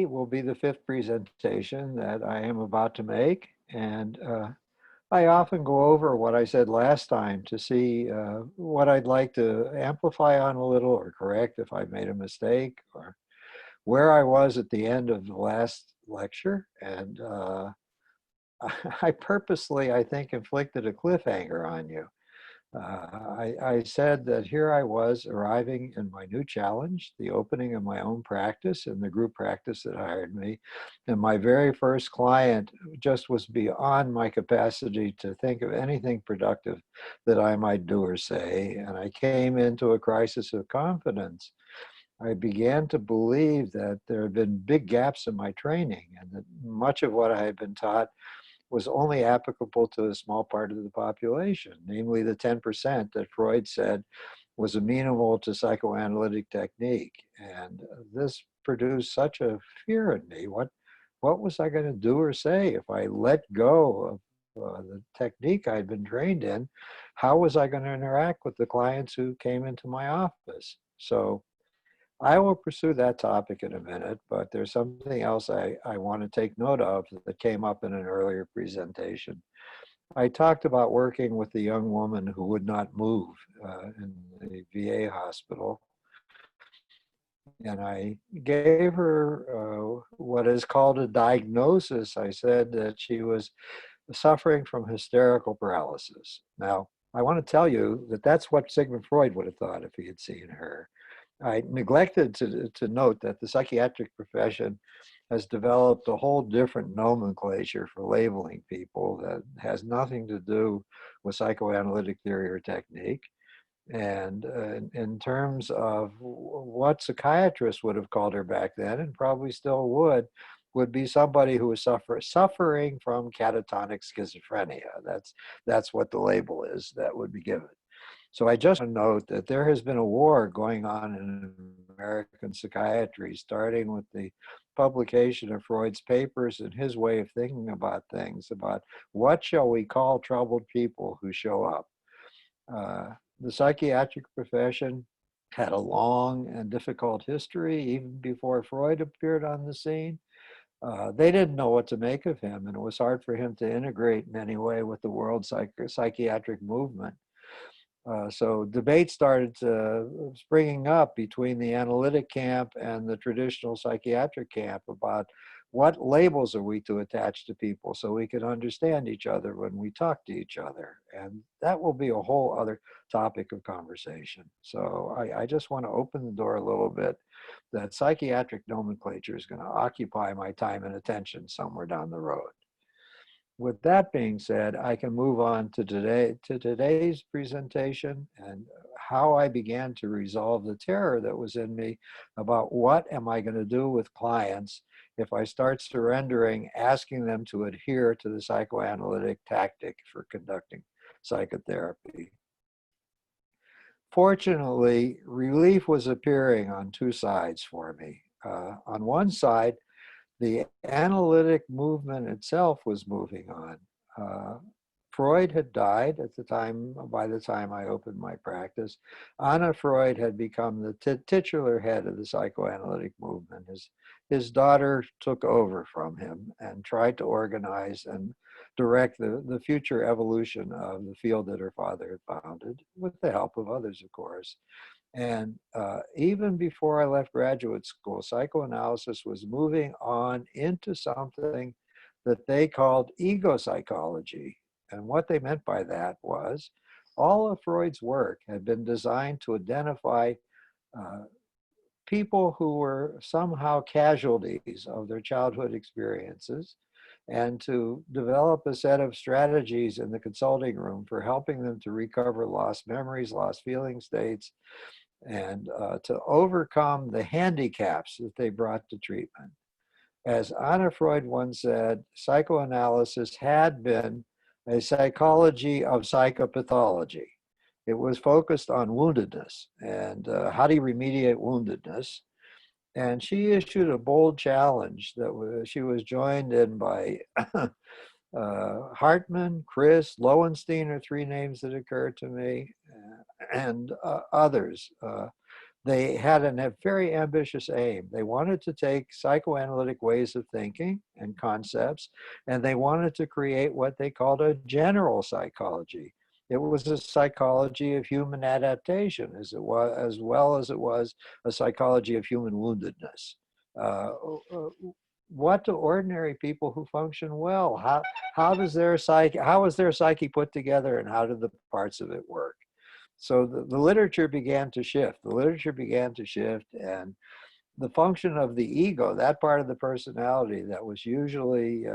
will be the fifth presentation that I am about to make, and I often go over what I said last time to see what I'd like to amplify on a little or correct if I made a mistake or where I was at the end of the last lecture. And I purposely, I think, inflicted a cliffhanger on you. I said that here I was arriving in my new challenge, the opening of my own practice and the group practice that hired me. And my very first client just was beyond my capacity to think of anything productive that I might do or say. And I came into a crisis of confidence. I began to believe that there had been big gaps in my training and that much of what I had been taught was only applicable to a small part of the population, namely the 10% that Freud said was amenable to psychoanalytic technique. And this produced such a fear in me. What was I going to do or say if I let go of the technique I'd been trained in? How was I going to interact with the clients who came into my office? So I will pursue that topic in a minute, but there's something else I want to take note of that came up in an earlier presentation. I talked about working with a young woman who would not move in the VA hospital. And I gave her what is called a diagnosis. I said that she was suffering from hysterical paralysis. Now, I want to tell you that that's what Sigmund Freud would have thought if he had seen her. I neglected to note that the psychiatric profession has developed a whole different nomenclature for labeling people that has nothing to do with psychoanalytic theory or technique. And in terms of what psychiatrists would have called her back then, and probably still would be somebody who was suffering from catatonic schizophrenia. That's what the label is that would be given. So I just want to note that there has been a war going on in American psychiatry, starting with the publication of Freud's papers and his way of thinking about things, about what shall we call troubled people who show up. The psychiatric profession had a long and difficult history, even before Freud appeared on the scene. They didn't know what to make of him, and it was hard for him to integrate in any way with the world psychiatric movement. So debate started springing up between the analytic camp and the traditional psychiatric camp about what labels are we to attach to people so we can understand each other when we talk to each other. And that will be a whole other topic of conversation. So I just want to open the door a little bit that psychiatric nomenclature is going to occupy my time and attention somewhere down the road. With that being said, I can move on to today's presentation and how I began to resolve the terror that was in me about what am I going to do with clients if I start surrendering, asking them to adhere to the psychoanalytic tactic for conducting psychotherapy. Fortunately, relief was appearing on two sides for me. On one side, the analytic movement itself was moving on. Freud had died at the time, by the time I opened my practice. Anna Freud had become the titular head of the psychoanalytic movement. His daughter took over from him and tried to organize and direct the future evolution of the field that her father had founded, with the help of others, of course. And even before I left graduate school, psychoanalysis was moving on into something that they called ego psychology. And what they meant by that was all of Freud's work had been designed to identify people who were somehow casualties of their childhood experiences and to develop a set of strategies in the consulting room for helping them to recover lost memories, lost feeling states, and to overcome the handicaps that they brought to treatment. As Anna Freud once said, psychoanalysis had been a psychology of psychopathology. It was focused on woundedness and how do you remediate woundedness. And she issued a bold challenge that she was joined in by Hartman, Chris, Lowenstein are three names that occur to me, and others. They had a very ambitious aim. They wanted to take psychoanalytic ways of thinking and concepts, and they wanted to create what they called a general psychology. It was a psychology of human adaptation, as well as it was a psychology of human woundedness. Uh, uh, what do ordinary people who function well? How does their psyche? How is their psyche put together, and how do the parts of it work? So the literature began to shift. The literature began to shift, and the function of the ego, that part of the personality that was usually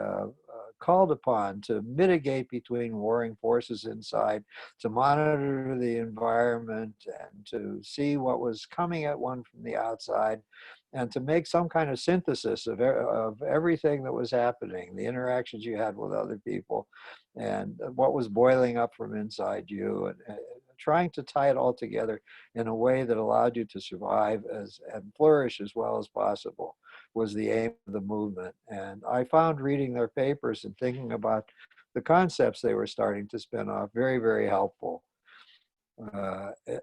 called upon to mitigate between warring forces inside, to monitor the environment and to see what was coming at one from the outside, and to make some kind of synthesis of everything that was happening, the interactions you had with other people, and what was boiling up from inside you, and trying to tie it all together in a way that allowed you to survive and flourish as well as possible was the aim of the movement. And I found reading their papers and thinking about the concepts they were starting to spin off very, very helpful.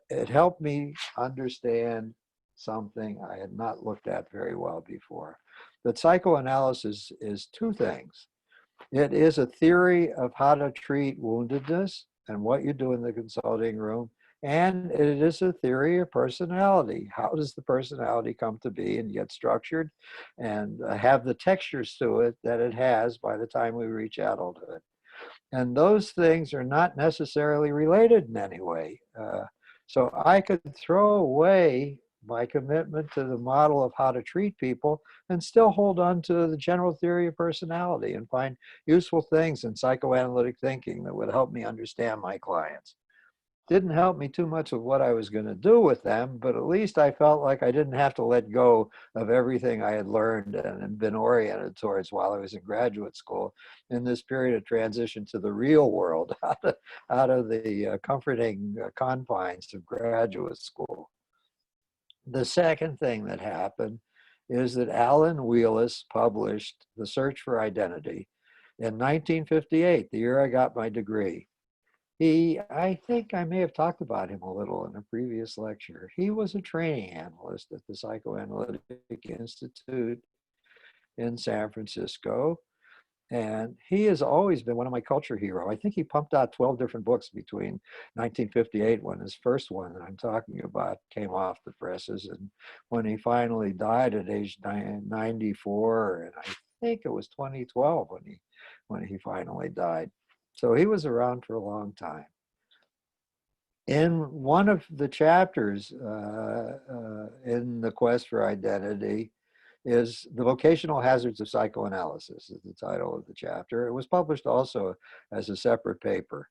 It helped me understand something I had not looked at very well before. That psychoanalysis is two things. It is a theory of how to treat woundedness and what you do in the consulting room. And it is a theory of personality. How does the personality come to be and get structured and have the textures to it that it has by the time we reach adulthood? And those things are not necessarily related in any way. So I could throw away my commitment to the model of how to treat people and still hold on to the general theory of personality and find useful things in psychoanalytic thinking that would help me understand my clients. Didn't help me too much with what I was going to do with them, but at least I felt like I didn't have to let go of everything I had learned and been oriented towards while I was in graduate school in this period of transition to the real world, out of the comforting confines of graduate school. The second thing that happened is that Alan Wheelis published The Search for Identity in 1958, the year I got my degree. I think I may have talked about him a little in a previous lecture. He was a training analyst at the Psychoanalytic Institute in San Francisco. And he has always been one of my culture hero. I think he pumped out 12 different books between 1958, when his first one that I'm talking about came off the presses, and when he finally died at age 94, and I think it was 2012 when he finally died. So he was around for a long time. In one of the chapters in The Quest for Identity is The Vocational Hazards of Psychoanalysis, is the title of the chapter. It was published also as a separate paper.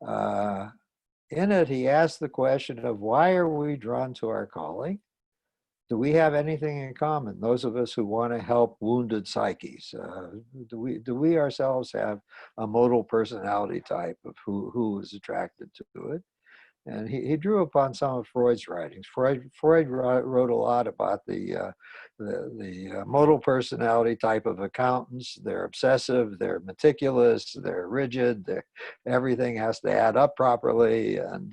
In it, he asked the question of why are we drawn to our calling? Do we have anything in common, those of us who want to help wounded psyches? Do we ourselves have a modal personality type of who is attracted to it? And he drew upon some of Freud's writings. Freud wrote a lot about the modal personality type of accountants. They're obsessive, they're meticulous, they're rigid, everything has to add up properly, and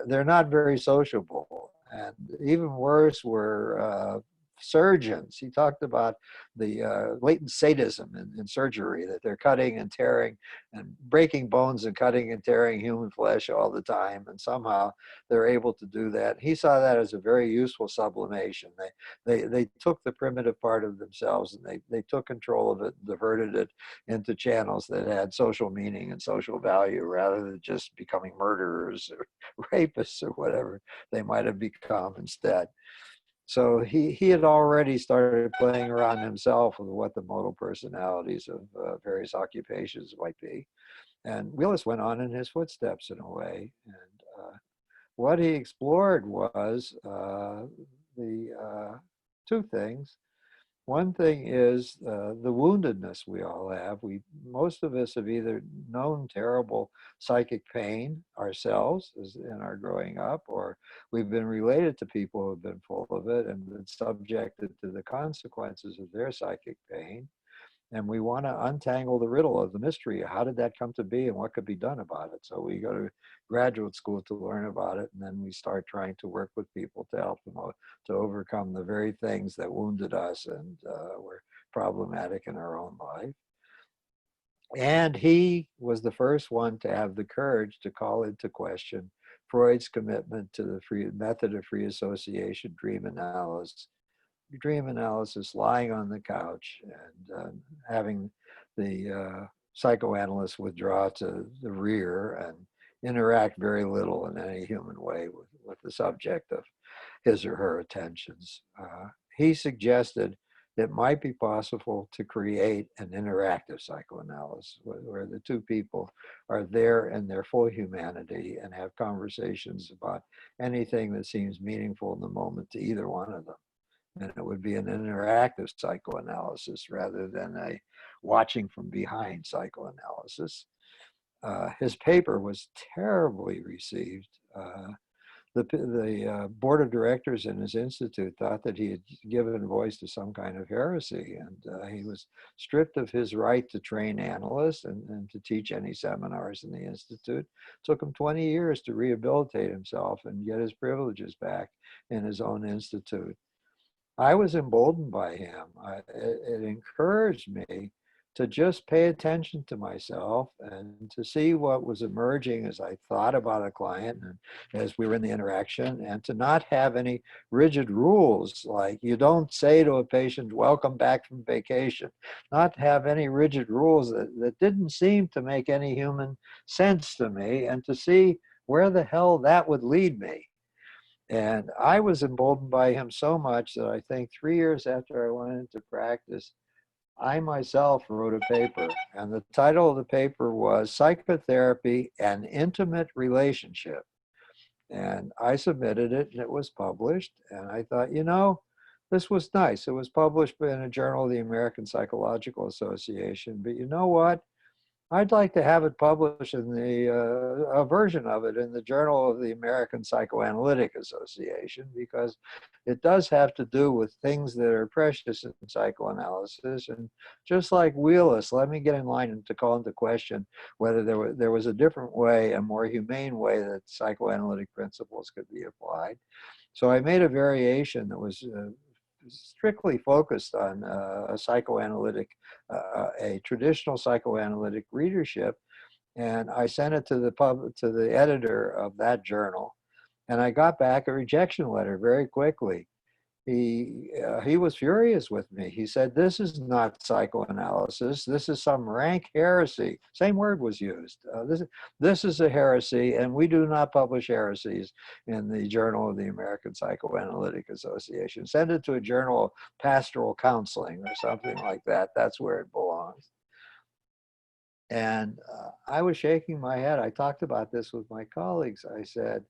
they're not very sociable. And even worse were surgeons. He talked about the latent sadism in surgery, that they're cutting and tearing and breaking bones and cutting and tearing human flesh all the time. And somehow they're able to do that. He saw that as a very useful sublimation. They took the primitive part of themselves and they took control of it and diverted it into channels that had social meaning and social value, rather than just becoming murderers or rapists or whatever they might have become instead. So he had already started playing around himself with what the modal personalities of various occupations might be. And Willis went on in his footsteps in a way. And what he explored was the two things. One thing is the woundedness we all have. Most of us have either known terrible psychic pain ourselves in our growing up, or we've been related to people who have been full of it and been subjected to the consequences of their psychic pain. And we want to untangle the riddle of the mystery. How did that come to be and what could be done about it? So we go to graduate school to learn about it, and then we start trying to work with people to help them to overcome the very things that wounded us and were problematic in our own life. And he was the first one to have the courage to call into question Freud's commitment to the free method of free association, dream analysis, lying on the couch and having the psychoanalyst withdraw to the rear and interact very little in any human way with the subject of his or her attentions. He suggested it might be possible to create an interactive psychoanalysis where the two people are there in their full humanity and have conversations about anything that seems meaningful in the moment to either one of them. And it would be an interactive psychoanalysis rather than a watching from behind psychoanalysis. His paper was terribly received. The board of directors in his institute thought that he had given voice to some kind of heresy, and he was stripped of his right to train analysts and to teach any seminars in the institute. It took him 20 years to rehabilitate himself and get his privileges back in his own institute. I was emboldened by him. It encouraged me to just pay attention to myself and to see what was emerging as I thought about a client and as we were in the interaction, and to not have any rigid rules like you don't say to a patient, welcome back from vacation, not have any rigid rules that didn't seem to make any human sense to me, and to see where the hell that would lead me. And I was emboldened by him so much that I think 3 years after I went into practice, I myself wrote a paper, and the title of the paper was Psychotherapy: An Intimate Relationship. And I submitted it, and it was published. And I thought, this was nice. It was published in a journal of the American Psychological Association. But you know what? I'd like to have it published in a version of it in the Journal of the American Psychoanalytic Association, because it does have to do with things that are precious in psychoanalysis. And just like Wheelis, let me get in line and to call into question whether there was a different way, a more humane way that psychoanalytic principles could be applied. So I made a variation that was strictly focused on a traditional psychoanalytic readership, and I sent it to the editor of that journal, and I got back a rejection letter very quickly. He was furious with me. He said, "This is not psychoanalysis. This is some rank heresy." Same word was used. This is a heresy, and we do not publish heresies in the Journal of the American Psychoanalytic Association. Send it to a journal of pastoral counseling or something like that. That's where it belongs. And I was shaking my head. I talked about this with my colleagues. I said,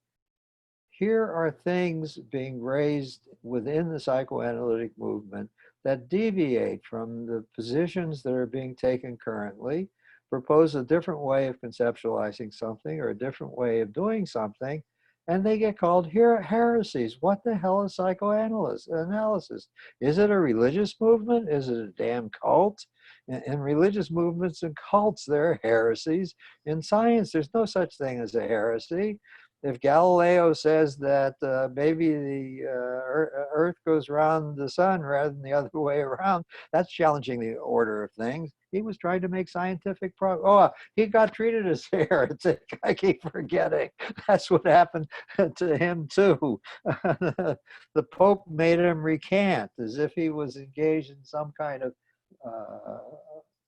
here are things being raised within the psychoanalytic movement that deviate from the positions that are being taken currently, propose a different way of conceptualizing something or a different way of doing something, and they get called heresies. What the hell is psychoanalysis? Is it a religious movement? Is it a damn cult? In religious movements and cults, there are heresies. In science, there's no such thing as a heresy. If Galileo says that maybe the Earth goes around the sun rather than the other way around, that's challenging the order of things. He was trying to make scientific progress. Oh, he got treated as a heretic. I keep forgetting. That's what happened to him too. The Pope made him recant as if he was engaged in some kind of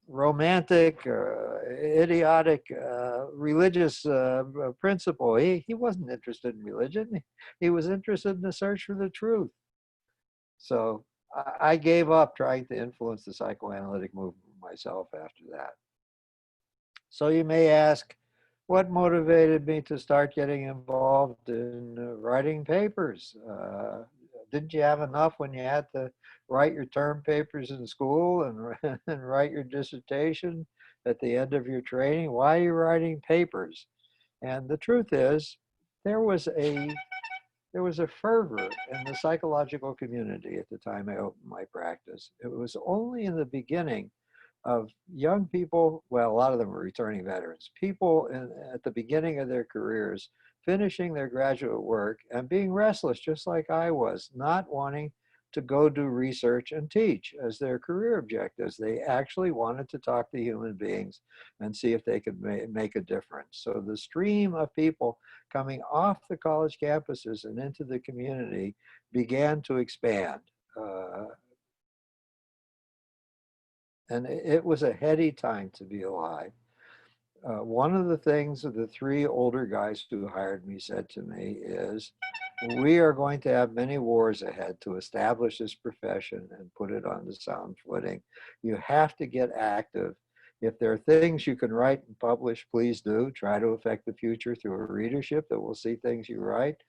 romantic or idiotic religious principle. He wasn't interested in religion. He was interested in the search for the truth. So I gave up trying to influence the psychoanalytic movement myself after that. So you may ask, what motivated me to start getting involved in writing papers? Didn't you have enough when you had to write your term papers in school and write your dissertation at the end of your training? Why are you writing papers? And the truth is, there was a fervor in the psychological community at the time I opened my practice. It was only in the beginning of young people, well, a lot of them were returning veterans, people at the beginning of their careers, finishing their graduate work and being restless, just like I was, not wanting to go do research and teach as their career objectives. They actually wanted to talk to human beings and see if they could make a difference. So the stream of people coming off the college campuses and into the community began to expand. Uh, and it was a heady time to be alive. One of the things that the three older guys who hired me said to me is, we are going to have many wars ahead to establish this profession and put it on the sound footing. You have to get active. If there are things you can write and publish, please do. Try to affect the future through a readership that will see things you write.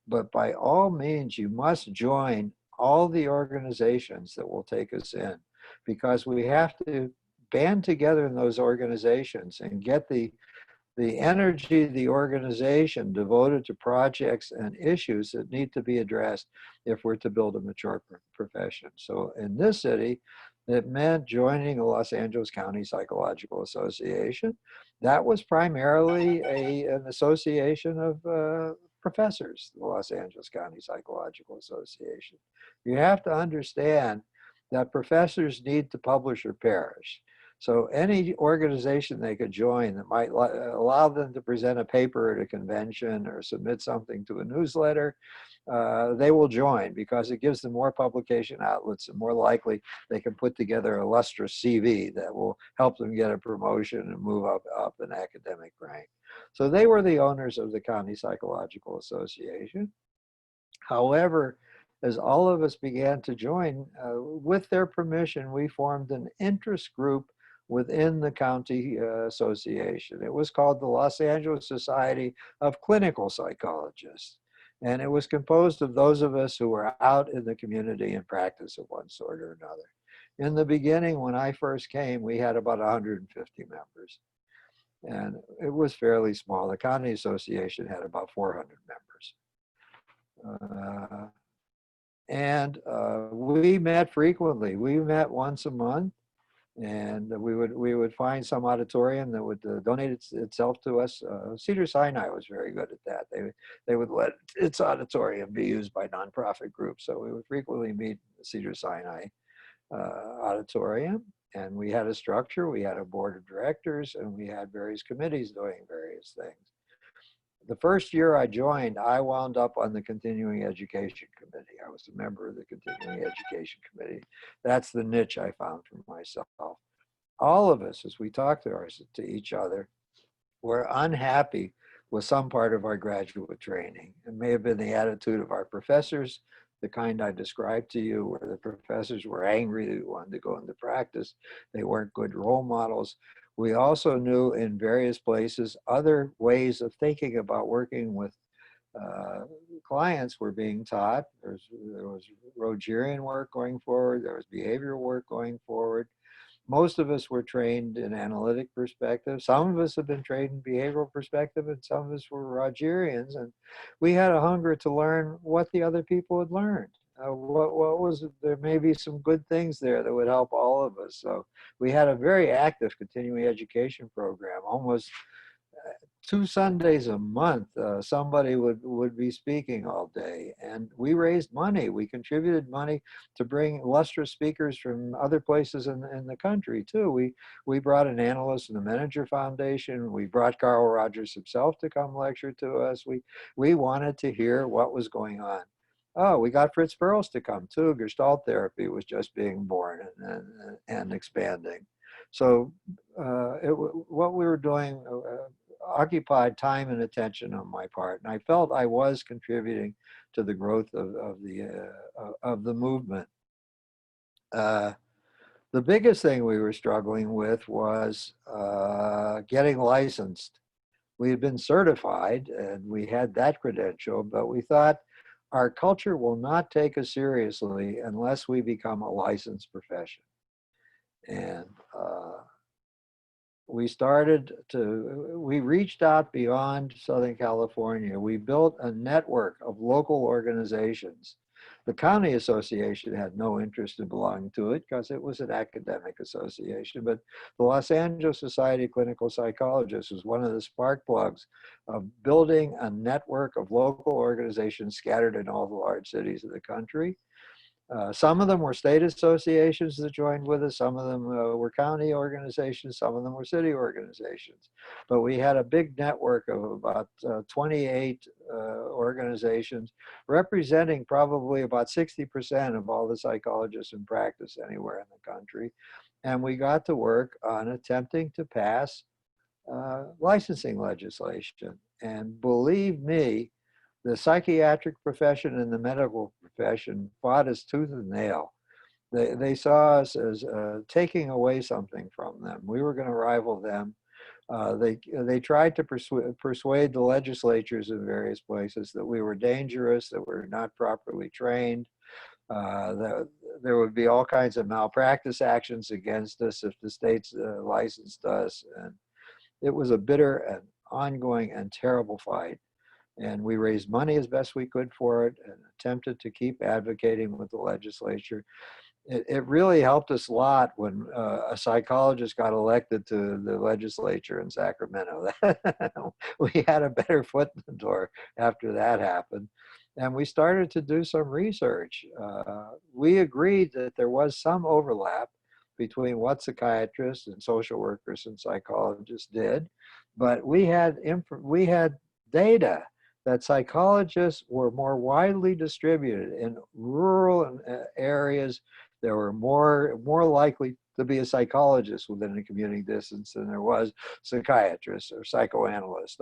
But by all means, you must join all the organizations that will take us in, because we have to band together in those organizations and get the energy of the organization devoted to projects and issues that need to be addressed if we're to build a mature profession. So in this city, it meant joining the Los Angeles County Psychological Association. That was primarily an association of professors, the Los Angeles County Psychological Association. You have to understand that professors need to publish or perish. So any organization they could join that might allow them to present a paper at a convention or submit something to a newsletter, they will join, because it gives them more publication outlets and more likely they can put together a lustrous CV that will help them get a promotion and move up an academic rank. So they were the owners of the County Psychological Association. However, as all of us began to join, with their permission, we formed an interest group within the county association. It was called the Los Angeles Society of Clinical Psychologists. And it was composed of those of us who were out in the community in practice of one sort or another. In the beginning, when I first came, we had about 150 members. And it was fairly small. The county association had about 400 members. We met frequently. We met once a month, and we would find some auditorium that would donate itself to us. Cedars-Sinai was very good at that. They would let its auditorium be used by nonprofit groups, so we would frequently meet the Cedars-Sinai auditorium. And we had a structure, we had a board of directors, and we had various committees doing various things. The first year I joined, I wound up on the Continuing Education Committee. I was a member of the Continuing Education Committee. That's the niche I found for myself. All of us, as we talked to each other, were unhappy with some part of our graduate training. It may have been the attitude of our professors, the kind I described to you, where the professors were angry, they wanted to go into practice, they weren't good role models. We also knew in various places other ways of thinking about working with clients were being taught. There was Rogerian work going forward, there was behavioral work going forward. Most of us were trained in analytic perspective. Some of us have been trained in behavioral perspective, and some of us were Rogerians. And we had a hunger to learn what the other people had learned. What was it? There may be some good things there that would help all of us. So we had a very active continuing education program. Almost 2 Sundays a month, somebody would be speaking all day. And we raised money. We contributed money to bring lustrous speakers from other places in the country too. We brought an analyst in the Manager Foundation. We brought Carl Rogers himself to come lecture to us. We wanted to hear what was going on. Oh, we got Fritz Perls to come too. Gestalt therapy was just being born and expanding. So what we were doing occupied time and attention on my part, and I felt I was contributing to the growth of the movement. The biggest thing we were struggling with was getting licensed. We had been certified and we had that credential, but we thought our culture will not take us seriously unless we become a licensed profession. And we reached out beyond Southern California. We built a network of local organizations The county association had no interest in belonging to it because it was an academic association, but the Los Angeles Society of Clinical Psychologists was one of the spark plugs of building a network of local organizations scattered in all the large cities of the country. Some of them were state associations that joined with us. Some of them were county organizations. Some of them were city organizations. But we had a big network of about 28 organizations representing probably about 60% of all the psychologists in practice anywhere in the country. And we got to work on attempting to pass licensing legislation. And believe me, the psychiatric profession and the medical profession fought us tooth and nail. They saw us as taking away something from them. We were going to rival them. They tried to persuade the legislatures in various places that we were dangerous, that we were not properly trained, that there would be all kinds of malpractice actions against us if the states licensed us. And it was a bitter and ongoing and terrible fight. And we raised money as best we could for it and attempted to keep advocating with the legislature. It really helped us a lot when a psychologist got elected to the legislature in Sacramento. We had a better foot in the door after that happened. And we started to do some research. We agreed that there was some overlap between what psychiatrists and social workers and psychologists did, but we had data that psychologists were more widely distributed in rural areas. There were more likely to be a psychologist within a commuting distance than there was psychiatrists or psychoanalysts.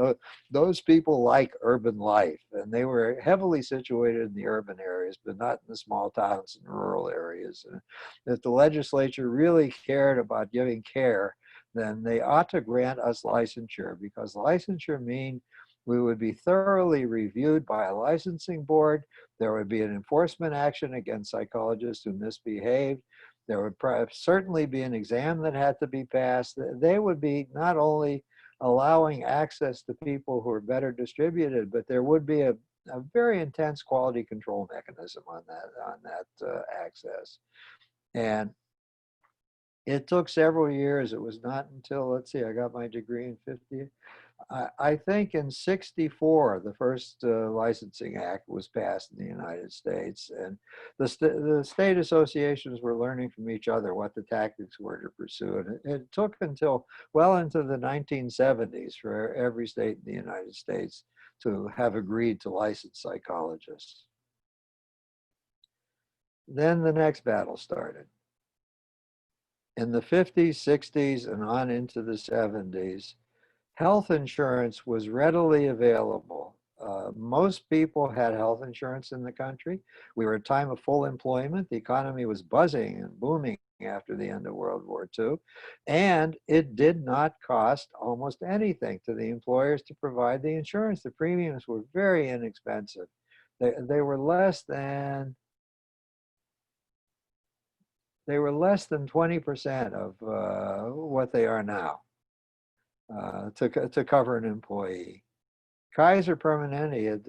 Those people like urban life, and they were heavily situated in the urban areas, but not in the small towns and rural areas. And if the legislature really cared about giving care, then they ought to grant us licensure, because licensure means we would be thoroughly reviewed by a licensing board. There would be an enforcement action against psychologists who misbehaved. There would certainly be an exam that had to be passed. They would be not only allowing access to people who are better distributed, but there would be a very intense quality control mechanism on that access. And it took several years. It was not until, let's see, I got my degree in 50. I think in 64, the first licensing act was passed in the United States, and the state associations were learning from each other what the tactics were to pursue. And it took until well into the 1970s for every state in the United States to have agreed to license psychologists. Then the next battle started. In the 50s, 60s, and on into the 70s, health insurance was readily available. Most people had health insurance in the country. We were at a time of full employment. The economy was buzzing and booming after the end of World War II. And it did not cost almost anything to the employers to provide the insurance. The premiums were very inexpensive. They were less than 20% of what they are now. To cover an employee. Kaiser Permanente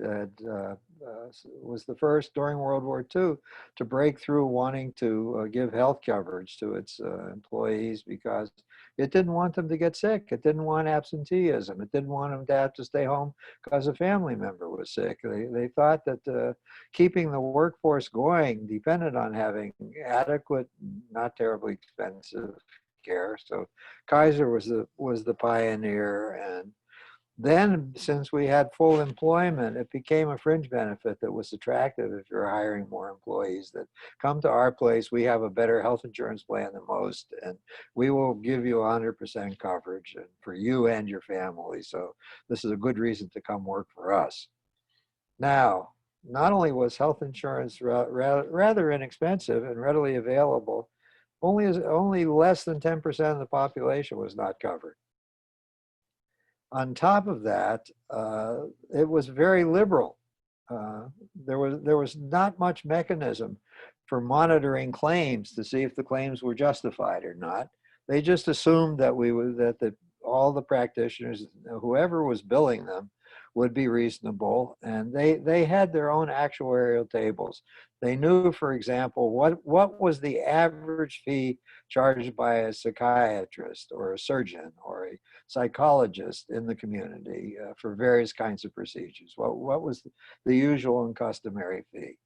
was the first during World War II to break through wanting to give health coverage to its employees, because it didn't want them to get sick. It didn't want absenteeism. It didn't want them to have to stay home because a family member was sick. They thought that keeping the workforce going depended on having adequate, not terribly expensive care. So Kaiser was the pioneer. And then, since we had full employment, it became a fringe benefit that was attractive if you're hiring more employees, that come to our place. We have a better health insurance plan than most, and we will give you 100% coverage for you and your family. So this is a good reason to come work for us. Now, not only was health insurance rather inexpensive and readily available, only less than 10% of the population was not covered. On top of that, it was very liberal. There was not much mechanism for monitoring claims to see if the claims were justified or not. They just assumed that all the practitioners, whoever was billing them, would be reasonable. And they had their own actuarial tables. They knew, for example, what was the average fee charged by a psychiatrist or a surgeon or a psychologist in the community for various kinds of procedures. What was the usual and customary fee?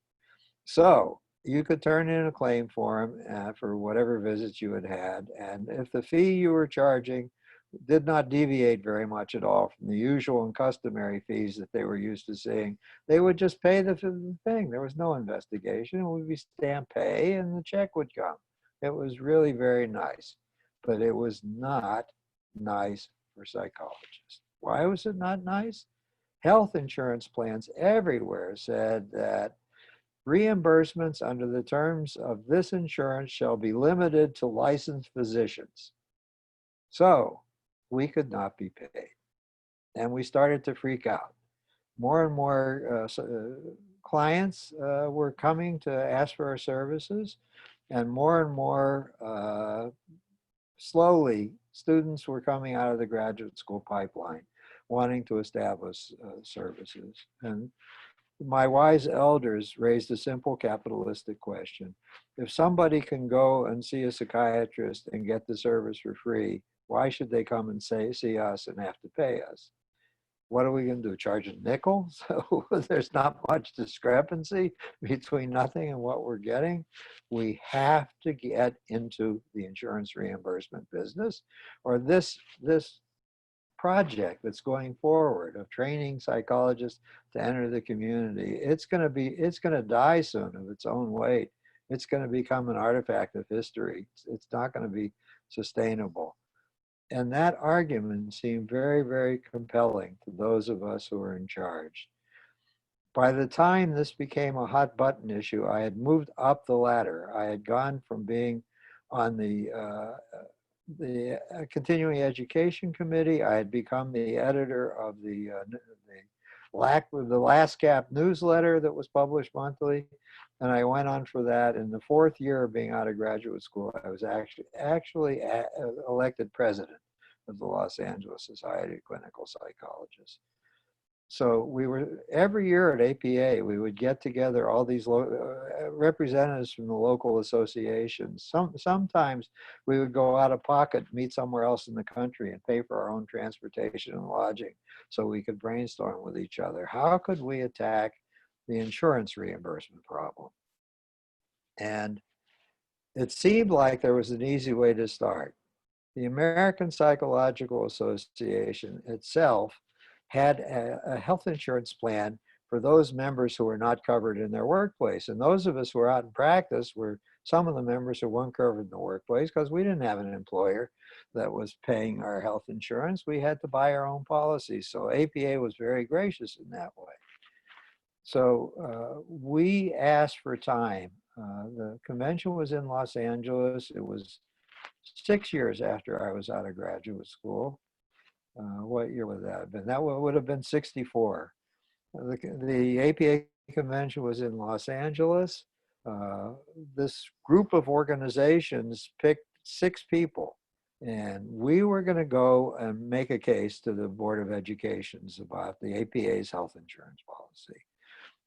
So you could turn in a claim form for whatever visits you had had. And if the fee you were charging did not deviate very much at all from the usual and customary fees that they were used to seeing, they would just pay the thing. There was no investigation. It would be stamp pay and the check would come. It was really very nice, but it was not nice for psychologists. Why was it not nice? Health insurance plans everywhere said that reimbursements under the terms of this insurance shall be limited to licensed physicians. So we could not be paid. And we started to freak out. More and more clients were coming to ask for our services, and more slowly, students were coming out of the graduate school pipeline wanting to establish services. And my wise elders raised a simple capitalistic question. If somebody can go and see a psychiatrist and get the service for free, why should they come and see us and have to pay us? What are we going to do? Charge a nickel? So there's not much discrepancy between nothing and what we're getting. We have to get into the insurance reimbursement business, or this project that's going forward of training psychologists to enter the community, it's going to die soon of its own weight. It's going to become an artifact of history. It's not going to be sustainable. And that argument seemed very, very compelling to those of us who were in charge. By the time this became a hot button issue, I had moved up the ladder. I had gone from being on the continuing education committee. I had become the editor of the Last Gap newsletter that was published monthly. And I went on for that. In the fourth year of being out of graduate school, I was actually elected president of the Los Angeles Society of Clinical Psychologists. So we were, every year at APA, we would get together all these representatives from the local associations. Sometimes we would go out of pocket, meet somewhere else in the country and pay for our own transportation and lodging so we could brainstorm with each other. How could we attack the insurance reimbursement problem? And it seemed like there was an easy way to start. The American Psychological Association itself had a health insurance plan for those members who were not covered in their workplace. And those of us who were out in practice were some of the members who weren't covered in the workplace because we didn't have an employer that was paying our health insurance. We had to buy our own policies. So APA was very gracious in that way. So we asked for time. The convention was in Los Angeles. It was 6 years after I was out of graduate school. What year would that have been? That would have been 64. The APA convention was in Los Angeles. This group of organizations picked 6 people, and we were going to go and make a case to the Board of Educations about the APA's health insurance policy.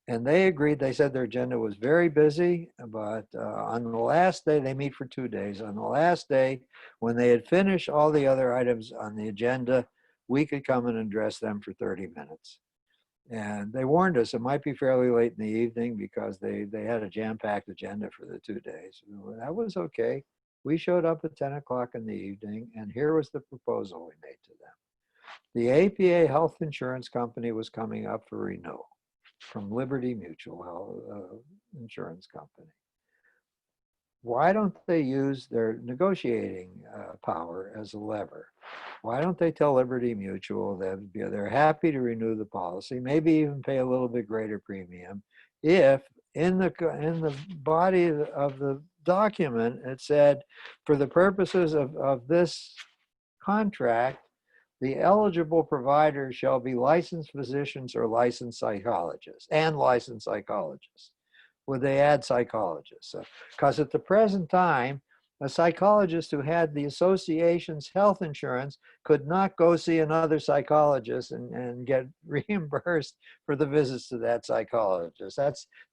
And they agreed. They said their agenda was very busy, but on the last day, they meet for 2 days. On the last day, when they had finished all the other items on the agenda, we could come and address them for 30 minutes. And they warned us it might be fairly late in the evening because they had a jam-packed agenda for the 2 days. That was okay. We showed up at 10 o'clock in the evening, and here was the proposal we made to them. The APA Health Insurance Company was coming up for renewal from Liberty Mutual Health Insurance Company. Why don't they use their negotiating power as a lever? Why don't they tell Liberty Mutual that they're happy to renew the policy, maybe even pay a little bit greater premium, if in the body of the document it said, for the purposes of this contract, the eligible providers shall be licensed physicians or licensed psychologists and licensed psychologists. Would they add psychologists? Because at the present time, A psychologist who had the association's health insurance could not go see another psychologist and get reimbursed for the visits to that psychologist.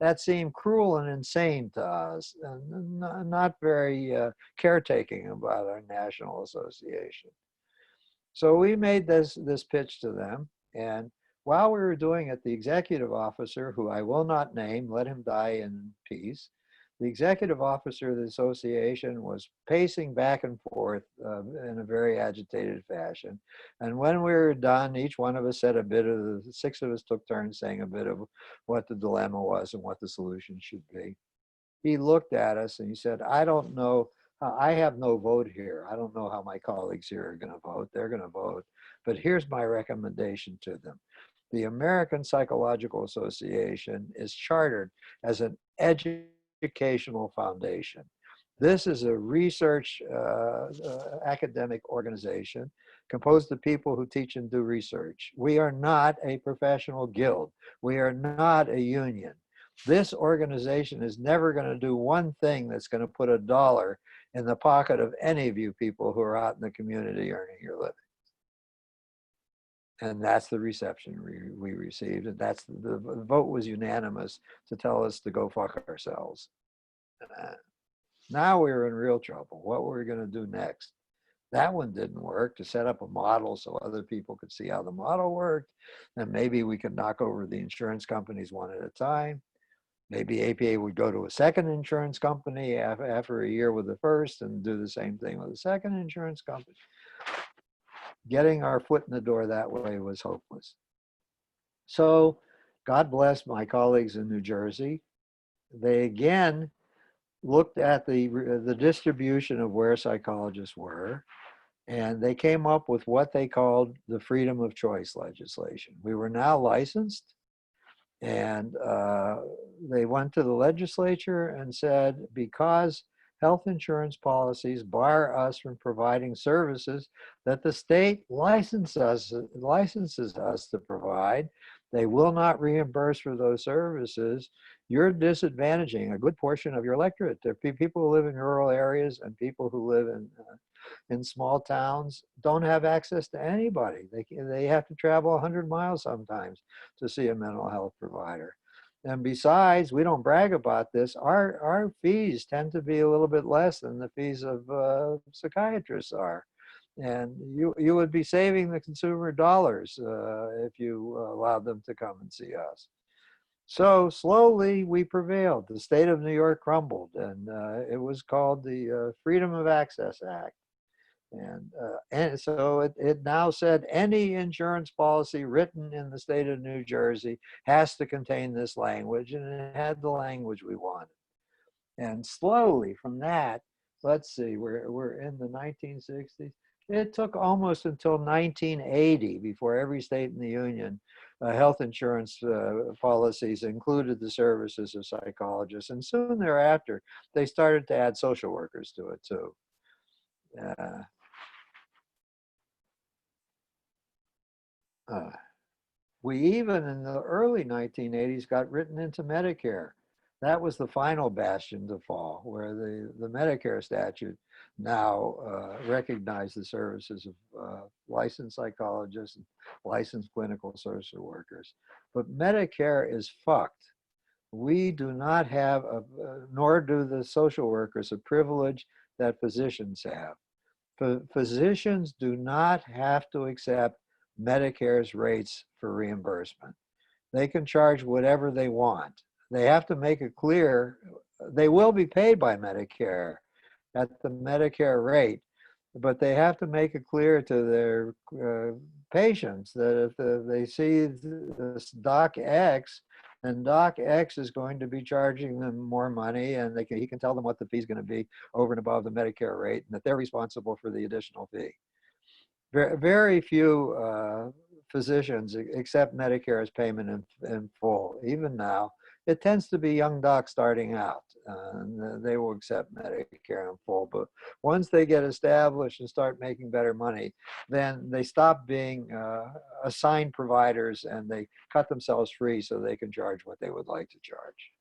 That seemed cruel and insane to us, and not very caretaking about our national association. So we made this pitch to them, and while we were doing it, the executive officer, who I will not name, let him die in peace, the executive officer of the association was pacing back and forth in a very agitated fashion. And when we were done, each one of us said a bit of the six of us took turns saying a bit of what the dilemma was and what the solution should be. He looked at us and he said, I don't know. I have no vote here. I don't know how my colleagues here are going to vote. They're going to vote. But here's my recommendation to them. The American Psychological Association is chartered as an educational foundation. This is a research academic organization composed of people who teach and do research. We are not a professional guild. We are not a union. This organization is never going to do one thing that's going to put a dollar in the pocket of any of you people who are out in the community earning your living. And that's the reception we received. And that's the vote was unanimous to tell us to go fuck ourselves. Now we were in real trouble. What were we going to do next? That one didn't work, to set up a model so other people could see how the model worked. And maybe we could knock over the insurance companies one at a time. Maybe APA would go to a second insurance company after a year with the first and do the same thing with the second insurance company. Getting our foot in the door that way was hopeless. So God bless my colleagues in New Jersey. They again looked at the distribution of where psychologists were, and they came up with what they called the freedom of choice legislation. We were now licensed, and they went to the legislature and said, because health insurance policies bar us from providing services that the state licenses us to provide, they will not reimburse for those services. You're disadvantaging a good portion of your electorate. There are people who live in rural areas and people who live in small towns don't have access to anybody. They have to travel 100 miles sometimes to see a mental health provider. And besides, we don't brag about this, our fees tend to be a little bit less than the fees of psychiatrists are. And you would be saving the consumer dollars if you allowed them to come and see us. So slowly we prevailed. The state of New York crumbled, and it was called the Freedom of Access Act. And so it now said any insurance policy written in the state of New Jersey has to contain this language, and it had the language we wanted. And slowly from that, let's see, we're in the 1960s. It took almost until 1980 before every state in the union health insurance policies included the services of psychologists. And soon thereafter, they started to add social workers to it too. We even in the early 1980s got written into Medicare. That was the final bastion to fall, where the Medicare statute now recognized the services of licensed psychologists and licensed clinical social workers. But Medicare is fucked. We do not have, nor do the social workers, a privilege that physicians have. Physicians do not have to accept Medicare's rates for reimbursement. They can charge whatever they want. They have to make it clear they will be paid by Medicare at the Medicare rate, but they have to make it clear to their patients that if they see this Doc X, and Doc X is going to be charging them more money, and he can tell them what the fee is going to be over and above the Medicare rate, and that they're responsible for the additional fee. Very few physicians accept Medicare as payment in full. Even now, it tends to be young docs starting out. They will accept Medicare in full. But once they get established and start making better money, then they stop being assigned providers and they cut themselves free so they can charge what they would like to charge.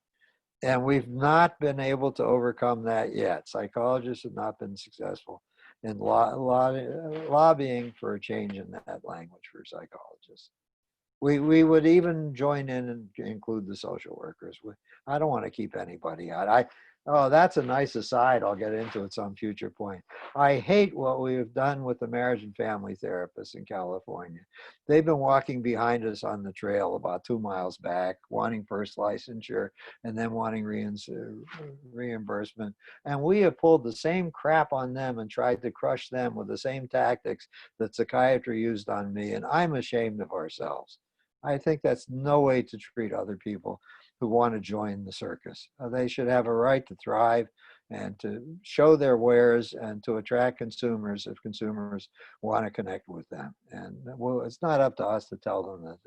And we've not been able to overcome that yet. Psychologists have not been successful in lobbying for a change in that language for psychologists. We would even join in and include the social workers. I don't want to keep anybody out. Oh, that's a nice aside. I'll get into at some future point. I hate what we have done with the marriage and family therapists in California. They've been walking behind us on the trail about 2 miles back, wanting first licensure and then wanting reimbursement. And we have pulled the same crap on them and tried to crush them with the same tactics that psychiatry used on me. And I'm ashamed of ourselves. I think that's no way to treat other people who want to join the circus. They should have a right to thrive and to show their wares and to attract consumers if consumers want to connect with them. And well, it's not up to us to tell them that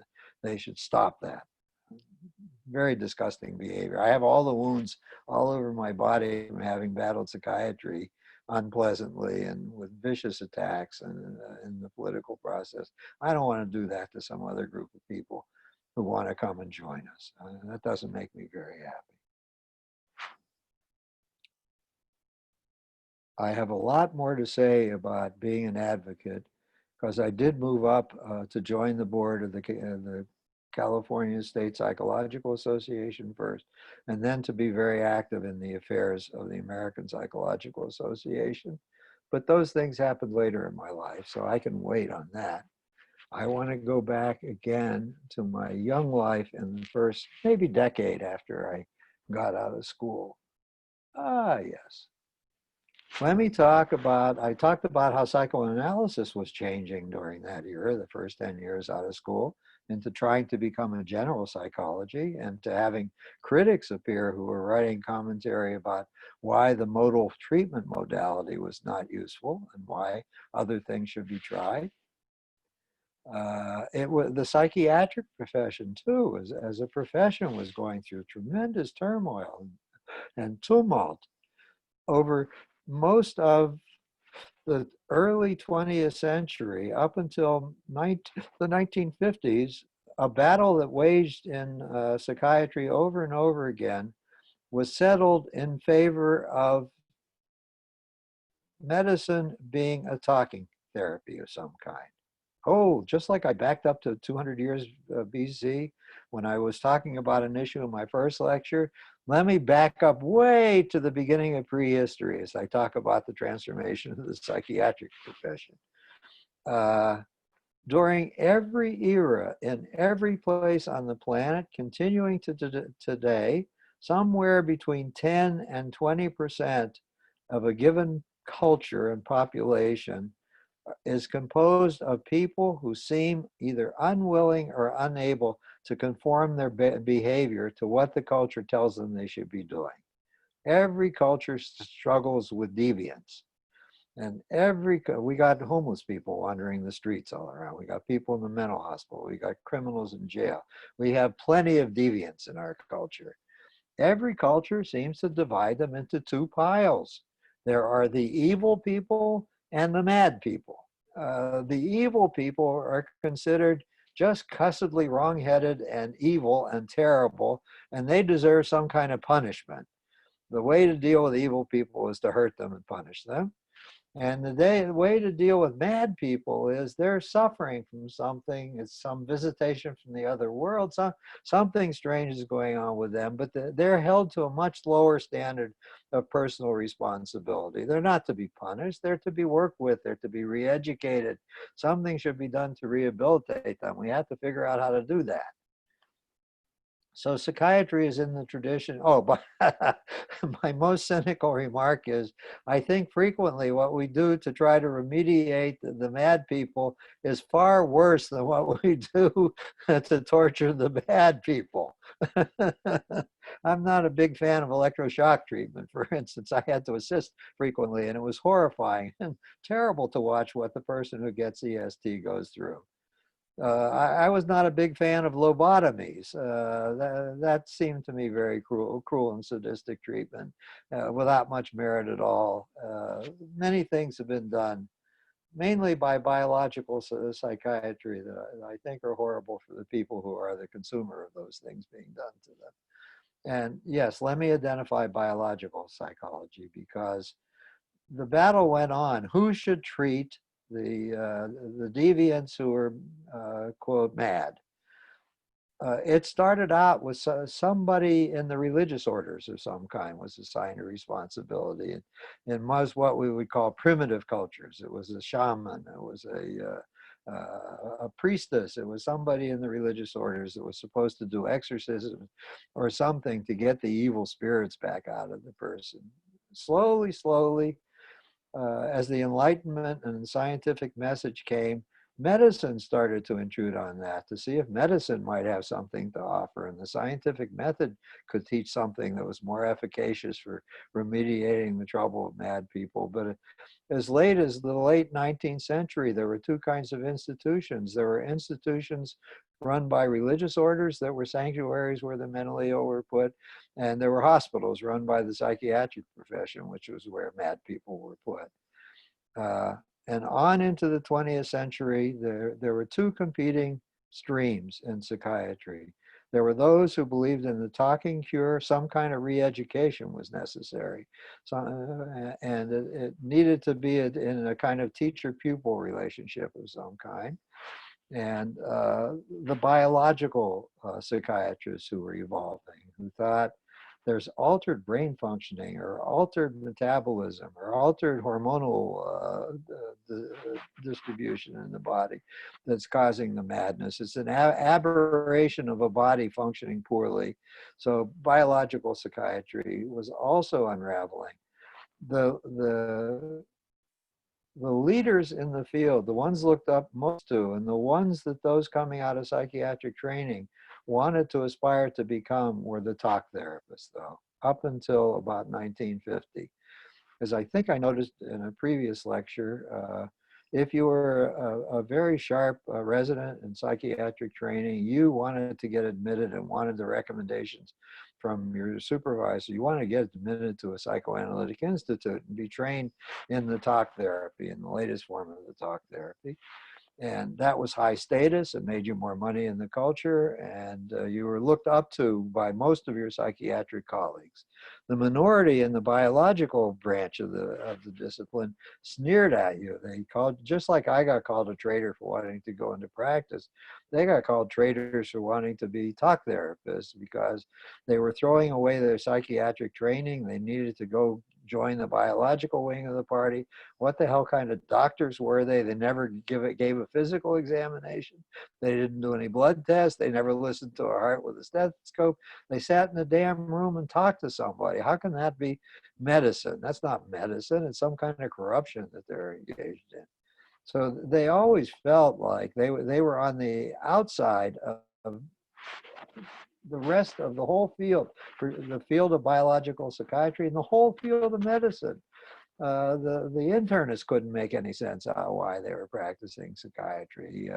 they should stop that. Very disgusting behavior. I have all the wounds all over my body from having battled psychiatry unpleasantly and with vicious attacks and in the political process. I don't want to do that to some other group of people who want to come and join us. That doesn't make me very happy. I have a lot more to say about being an advocate because I did move up to join the board of the California State Psychological Association first, and then to be very active in the affairs of the American Psychological Association. But those things happened later in my life, so I can wait on that. I want to go back again to my young life in the first maybe decade after I got out of school. Ah, yes. Let me talk about, I talked about how psychoanalysis was changing during that era, the first 10 years out of school, into trying to become a general psychology and to having critics appear who were writing commentary about why the modal treatment modality was not useful and why other things should be tried. It was the psychiatric profession too, as a profession, was going through tremendous turmoil and tumult over most of the early 20th century up until the 1950s. A battle that waged in psychiatry over and over again was settled in favor of medicine being a talking therapy of some kind. Oh, just like I backed up to 200 years BC when I was talking about an issue in my first lecture, let me back up way to the beginning of prehistory as I talk about the transformation of the psychiatric profession. During every era, in every place on the planet, continuing to today, somewhere between 10 and 20% of a given culture and population is composed of people who seem either unwilling or unable to conform their behavior to what the culture tells them they should be doing. Every culture struggles with deviance. And we got homeless people wandering the streets all around. We got people in the mental hospital. We got criminals in jail. We have plenty of deviance in our culture. Every culture seems to divide them into two piles. There are the evil people and the mad people. The evil people are considered just cussedly wrong-headed and evil and terrible, and they deserve some kind of punishment. The way to deal with evil people is to hurt them and punish them. And the way to deal with mad people is they're suffering from something. It's some visitation from the other world. Something strange is going on with them, but they're held to a much lower standard of personal responsibility. They're not to be punished. They're to be worked with. They're to be re-educated. Something should be done to rehabilitate them. We have to figure out how to do that. So psychiatry is in the tradition. Oh, but my most cynical remark is, I think frequently what we do to try to remediate the mad people is far worse than what we do to torture the bad people. I'm not a big fan of electroshock treatment, for instance. I had to assist frequently, and it was horrifying and terrible to watch what the person who gets EST goes through. I was not a big fan of lobotomies. That seemed to me very cruel and sadistic treatment without much merit at all. Many things have been done, mainly by biological psychiatry, that I think are horrible for the people who are the consumer of those things being done to them. And yes, let me identify biological psychology, because the battle went on. Who should treat the deviants who were quote mad? It started out with somebody in the religious orders of some kind was assigned a responsibility. And it was what we would call primitive cultures. It was a shaman. It was a priestess. It was somebody in the religious orders that was supposed to do exorcism or something to get the evil spirits back out of the person. Slowly, slowly, as the Enlightenment and scientific message came, medicine started to intrude on that to see if medicine might have something to offer. And the scientific method could teach something that was more efficacious for remediating the trouble of mad people. But as late as the late 19th century, there were two kinds of institutions. There were institutions run by religious orders that were sanctuaries where the mentally ill were put, and there were hospitals run by the psychiatric profession, which was where mad people were put. And on into the 20th century, there were two competing streams in psychiatry. There were those who believed in the talking cure, some kind of re-education was necessary. So, and it needed to be in a kind of teacher-pupil relationship of some kind. And the biological psychiatrists who were evolving, who thought there's altered brain functioning or altered metabolism or altered hormonal distribution in the body that's causing the madness. It's an aberration of a body functioning poorly. So biological psychiatry was also unraveling. The the leaders in the field, the ones looked up most to, and the ones that those coming out of psychiatric training wanted to aspire to become were the talk therapists, though, up until about 1950. As I think I noticed in a previous lecture, if you were a very sharp resident in psychiatric training, you wanted to get admitted and wanted the recommendations from your supervisor. You want to get admitted to a psychoanalytic institute and be trained in the talk therapy, in the latest form of the talk therapy. And that was high status. It made you more money in the culture, and you were looked up to by most of your psychiatric colleagues. The minority in the biological branch of the discipline sneered at you. They called, just like I got called a traitor for wanting to go into practice, they got called traitors for wanting to be talk therapists because they were throwing away their psychiatric training. They needed to go join the biological wing of the party. What the hell kind of doctors were they? They never gave a physical examination. They didn't do any blood tests. They never listened to a heart with a stethoscope. They sat in a damn room and talked to somebody. How can that be medicine? That's not medicine. It's some kind of corruption that they're engaged in. So they always felt like they were on the outside of the rest of the whole field, for the field of biological psychiatry and the whole field of medicine. The internists couldn't make any sense out why they were practicing psychiatry.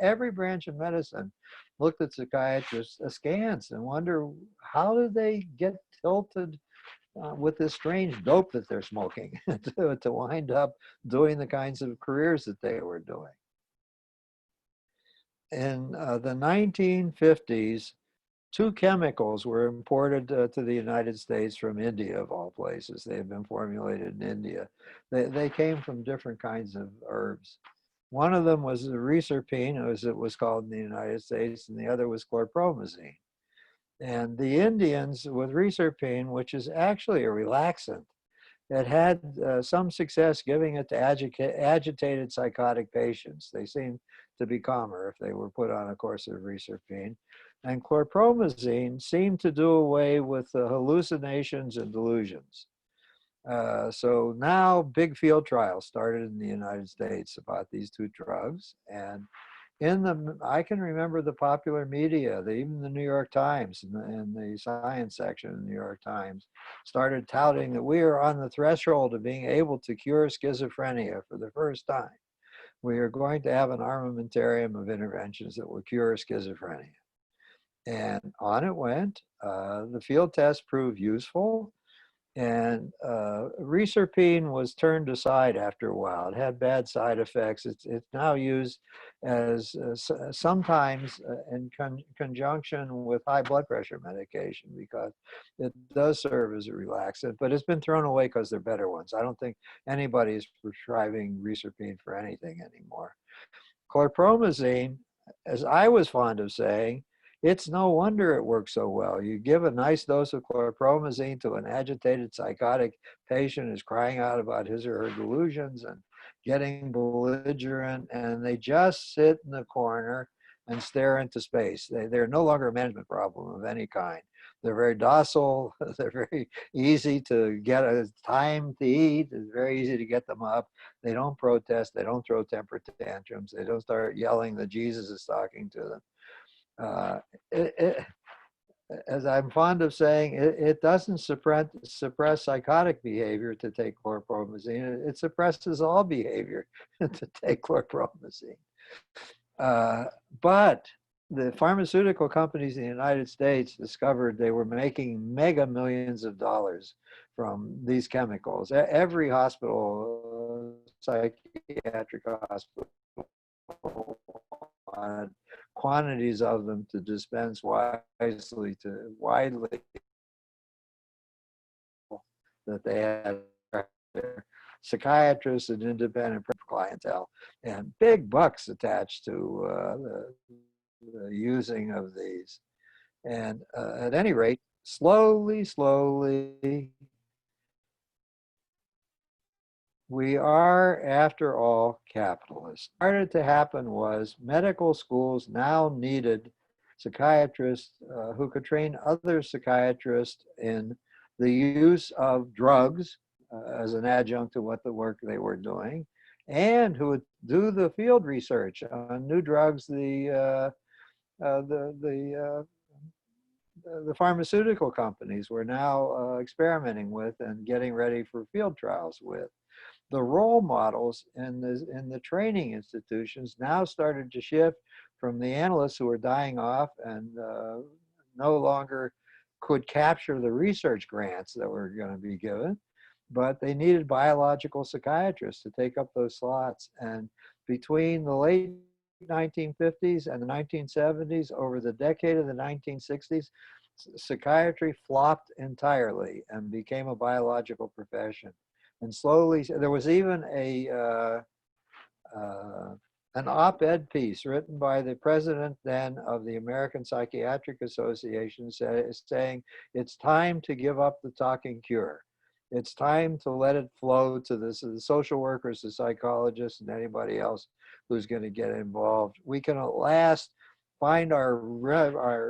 Every branch of medicine looked at psychiatrists askance and wonder, how did they get tilted with this strange dope that they're smoking to wind up doing the kinds of careers that they were doing. In the 1950s, two chemicals were imported to the United States from India, of all places. They had been formulated in India. They came from different kinds of herbs. One of them was the reserpine, as it was called in the United States, and the other was chlorpromazine. And the Indians with reserpine, which is actually a relaxant, had some success giving it to agitated psychotic patients. They seemed to be calmer if they were put on a course of reserpine. And chlorpromazine seemed to do away with the hallucinations and delusions. So now big field trials started in the United States about these two drugs. And I can remember the popular media, even the New York Times and the science section in the New York Times started touting that we are on the threshold of being able to cure schizophrenia for the first time. We are going to have an armamentarium of interventions that will cure schizophrenia. And on it went. The field test proved useful. And reserpine was turned aside after a while. It had bad side effects. It's now used as sometimes in conjunction with high blood pressure medication because it does serve as a relaxant, but it's been thrown away because they're better ones. I don't think anybody is prescribing reserpine for anything anymore. Chlorpromazine, as I was fond of saying, it's no wonder it works so well. You give a nice dose of chlorpromazine to an agitated psychotic patient who's crying out about his or her delusions and getting belligerent, and they just sit in the corner and stare into space. They're no longer a management problem of any kind. They're very docile. They're very easy to get a time to eat. It's very easy to get them up. They don't protest. They don't throw temper tantrums. They don't start yelling that Jesus is talking to them. Uh, it, it, as I'm fond of saying, it doesn't suppress psychotic behavior to take chlorpromazine. It suppresses all behavior to take chlorpromazine. Uh, but the pharmaceutical companies in the United States discovered they were making mega millions of dollars from these chemicals. Every hospital, psychiatric hospital, had quantities of them to dispense wisely to widely that they had their psychiatrists and independent clientele, and big bucks attached to the using of these. And at any rate, slowly, we are, after all, capitalists. What started to happen was medical schools now needed psychiatrists who could train other psychiatrists in the use of drugs as an adjunct to what the work they were doing, and who would do the field research on new drugs the pharmaceutical companies were now experimenting with and getting ready for field trials with. The role models in the training institutions now started to shift from the analysts who were dying off and no longer could capture the research grants that were going to be given, but they needed biological psychiatrists to take up those slots. And between the late 1950s and the 1970s, over the decade of the 1960s, psychiatry flopped entirely and became a biological profession. And slowly, there was even an op-ed piece written by the president then of the American Psychiatric Association saying, it's time to give up the talking cure. It's time to let it flow to the social workers, the psychologists, and anybody else who's going to get involved. We can at last find our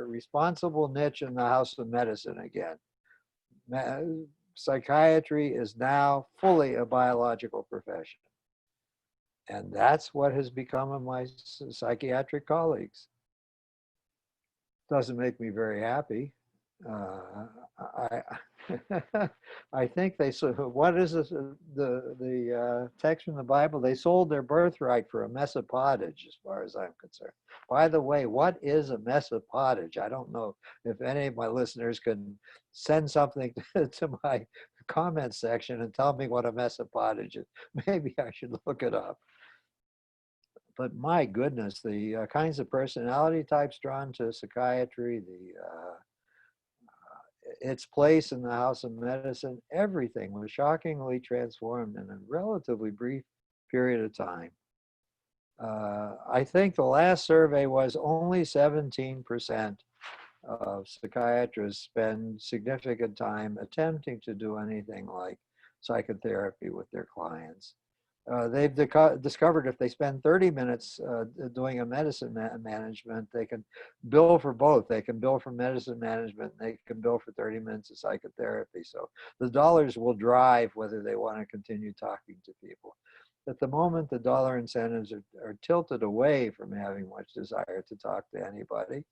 responsible niche in the house of medicine again. Psychiatry is now fully a biological profession. And that's what has become of my psychiatric colleagues. Doesn't make me very happy. I I think they what is this, the text from the Bible? They sold their birthright for a mess of pottage, as far as I'm concerned. By the way, what is a mess of pottage? I don't know if any of my listeners can send something to my comment section and tell me what a mess of pottage is. Maybe I should look it up. But my goodness, the kinds of personality types drawn to psychiatry, its place in the house of medicine, everything was shockingly transformed in a relatively brief period of time. I think the last survey was only 17% of psychiatrists spend significant time attempting to do anything like psychotherapy with their clients. They've discovered if they spend 30 minutes doing a medicine management, they can bill for both. They can bill for medicine management, and they can bill for 30 minutes of psychotherapy. So the dollars will drive whether they want to continue talking to people. At the moment, the dollar incentives are tilted away from having much desire to talk to anybody,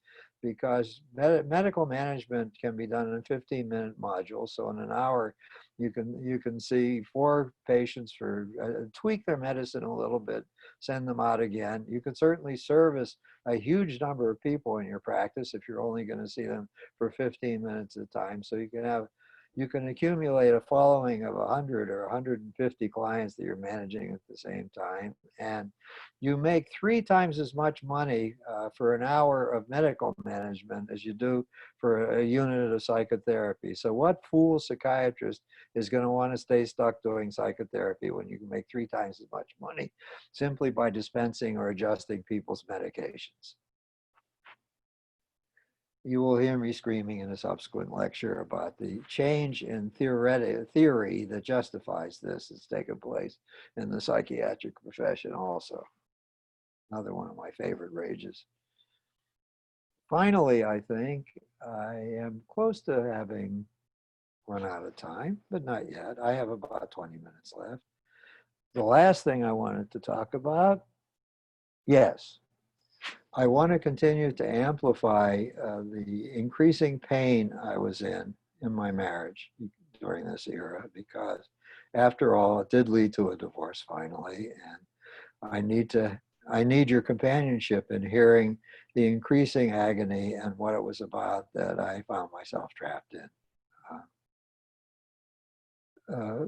because medical management can be done in 15-minute modules. So in an hour, you can see 4 patients for tweak their medicine a little bit, send them out again. You can certainly service a huge number of people in your practice if you're only going to see them for 15 minutes at a time. So you can accumulate a following of 100 or 150 clients that you're managing at the same time. And you make 3 times as much money for an hour of medical management as you do for a unit of psychotherapy. So what fool psychiatrist is going to want to stay stuck doing psychotherapy when you can make 3 times as much money simply by dispensing or adjusting people's medications? You will hear me screaming in a subsequent lecture about the change in theory that justifies this that's taken place in the psychiatric profession also. Another one of my favorite rages. Finally, I think I am close to having run out of time, but not yet. I have about 20 minutes left. The last thing I wanted to talk about, yes, I want to continue to amplify the increasing pain I was in my marriage during this era, because after all, it did lead to a divorce finally, and I need your companionship in hearing the increasing agony and what it was about that I found myself trapped in. Uh,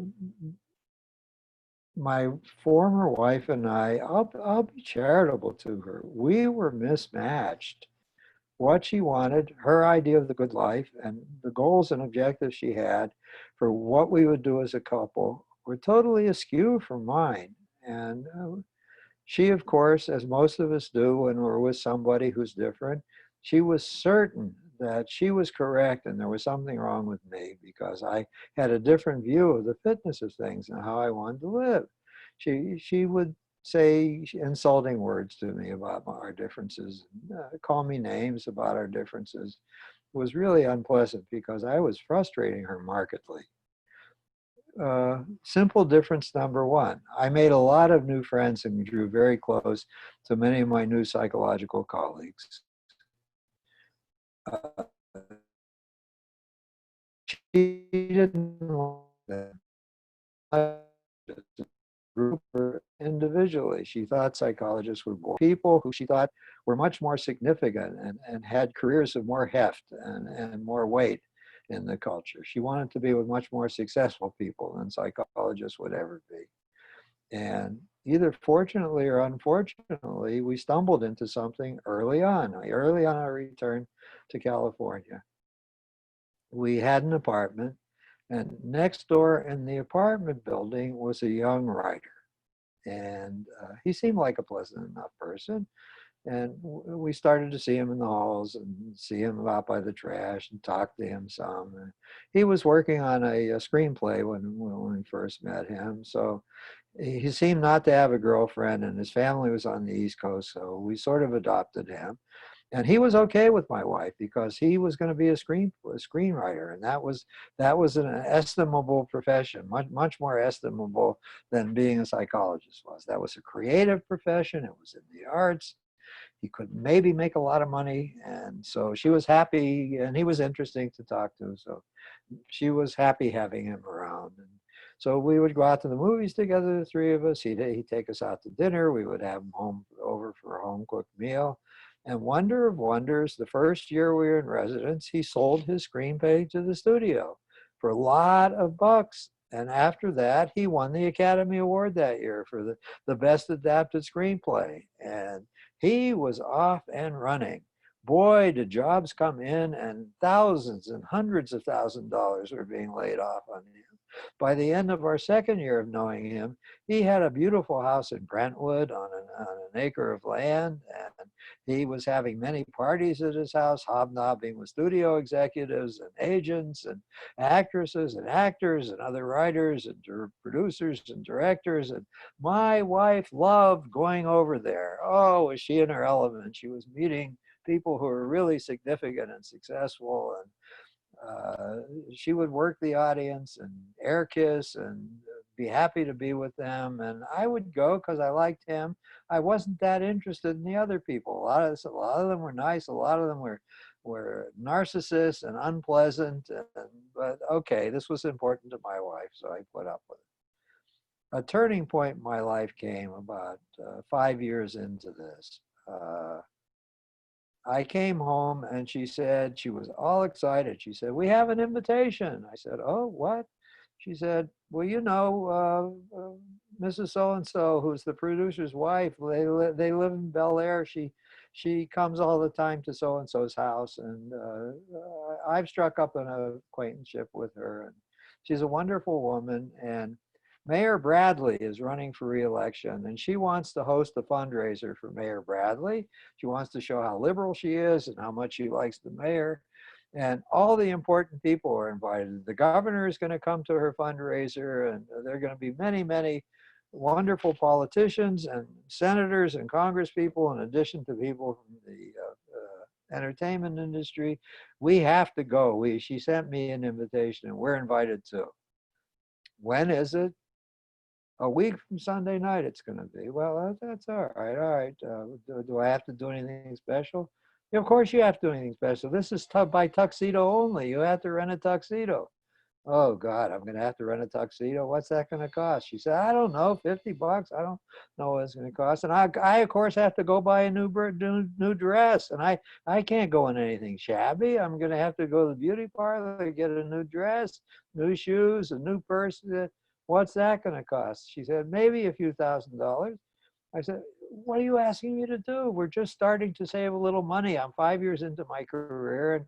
my former wife and I'll be charitable to her. We were mismatched. What she wanted, her idea of the good life, and the goals and objectives she had for what we would do as a couple were totally askew from mine. And she, of course, as most of us do when we're with somebody who's different, she was certain that she was correct and there was something wrong with me because I had a different view of the fitness of things and how I wanted to live. She would say insulting words to me about our differences, call me names about our differences. It was really unpleasant because I was frustrating her markedly. Simple difference number one. I made a lot of new friends and drew very close to many of my new psychological colleagues. Uh, she didn't want that. Group or individually. She thought psychologists were boring. People who she thought were much more significant and had careers of more heft and more weight in the culture. She wanted to be with much more successful people than psychologists would ever be. And either fortunately or unfortunately, we stumbled into something early on our return to California. We had an apartment, and next door in the apartment building was a young writer. And he seemed like a pleasant enough person. And we started to see him in the halls and see him out by the trash and talk to him some. And he was working on a screenplay when we first met him. So he seemed not to have a girlfriend, and his family was on the East Coast. So we sort of adopted him. And he was okay with my wife because he was going to be a screenwriter, and that was an estimable profession, much more estimable than being a psychologist was. That was a creative profession. It was in the arts. He could maybe make a lot of money, and so she was happy, and he was interesting to talk to. So she was happy having him around. And so we would go out to the movies together, the three of us. He'd take us out to dinner. We would have him over for a home cooked meal. And wonder of wonders, the first year we were in residence, he sold his screenplay to the studio for a lot of bucks. And after that, he won the Academy Award that year for the best adapted screenplay. And he was off and running. Boy, did jobs come in, and thousands and hundreds of thousands of dollars were being laid off on him. By the end of our second year of knowing him, he had a beautiful house in Brentwood on an acre of land, and he was having many parties at his house, hobnobbing with studio executives and agents and actresses and actors and other writers and producers and directors. And my wife loved going over there. Oh, was she in her element? She was meeting people who were really significant and successful, and she would work the audience and air kiss and be happy to be with them. And I would go because I liked him. I wasn't that interested in the other people. A lot of them were nice. A lot of them were narcissists and unpleasant. But okay, this was important to my wife, so I put up with it. A turning point in my life came about 5 years into this. I came home and she said, she was all excited. She said, "We have an invitation." I said, "Oh, what?" She said, "Well, you know, Mrs. So-and-so, who's the producer's wife, they live in Bel Air. She comes all the time to so-and-so's house. And I've struck up an acquaintanceship with her. And she's a wonderful woman. And Mayor Bradley is running for reelection, and she wants to host a fundraiser for Mayor Bradley. She wants to show how liberal she is and how much she likes the mayor. And all the important people are invited. The governor is going to come to her fundraiser, and there are going to be many, many wonderful politicians and senators and congresspeople, in addition to people from the entertainment industry. We have to go. She sent me an invitation, and we're invited too. When is it? A week from Sunday night it's going to be. Well, that's all right. All right. Do I have to do anything special? Yeah, of course you have to do anything special. This is by tuxedo only. You have to rent a tuxedo. Oh God, I'm going to have to rent a tuxedo. What's that going to cost? She said, I don't know, $50. I don't know what it's going to cost. And I of course have to go buy a new dress. And I can't go in anything shabby. I'm going to have to go to the beauty parlor, get a new dress, new shoes, a new purse. What's that going to cost? She said, maybe a few $1,000s. I said, what are you asking me to do? We're just starting to save a little money. I'm 5 years into my career, and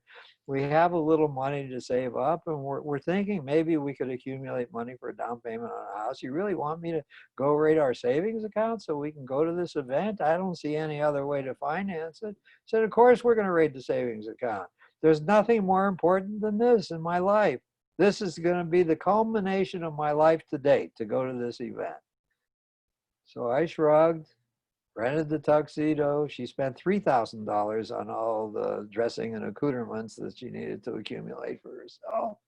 we have a little money to save up, and we're thinking maybe we could accumulate money for a down payment on a house. You really want me to go rate our savings account so we can go to this event? I don't see any other way to finance it. I said, of course we're going to rate the savings account. There's nothing more important than this in my life. This is going to be the culmination of my life to date, to go to this event. So I shrugged, rented the tuxedo. She spent $3,000 on all the dressing and accoutrements that she needed to accumulate for herself.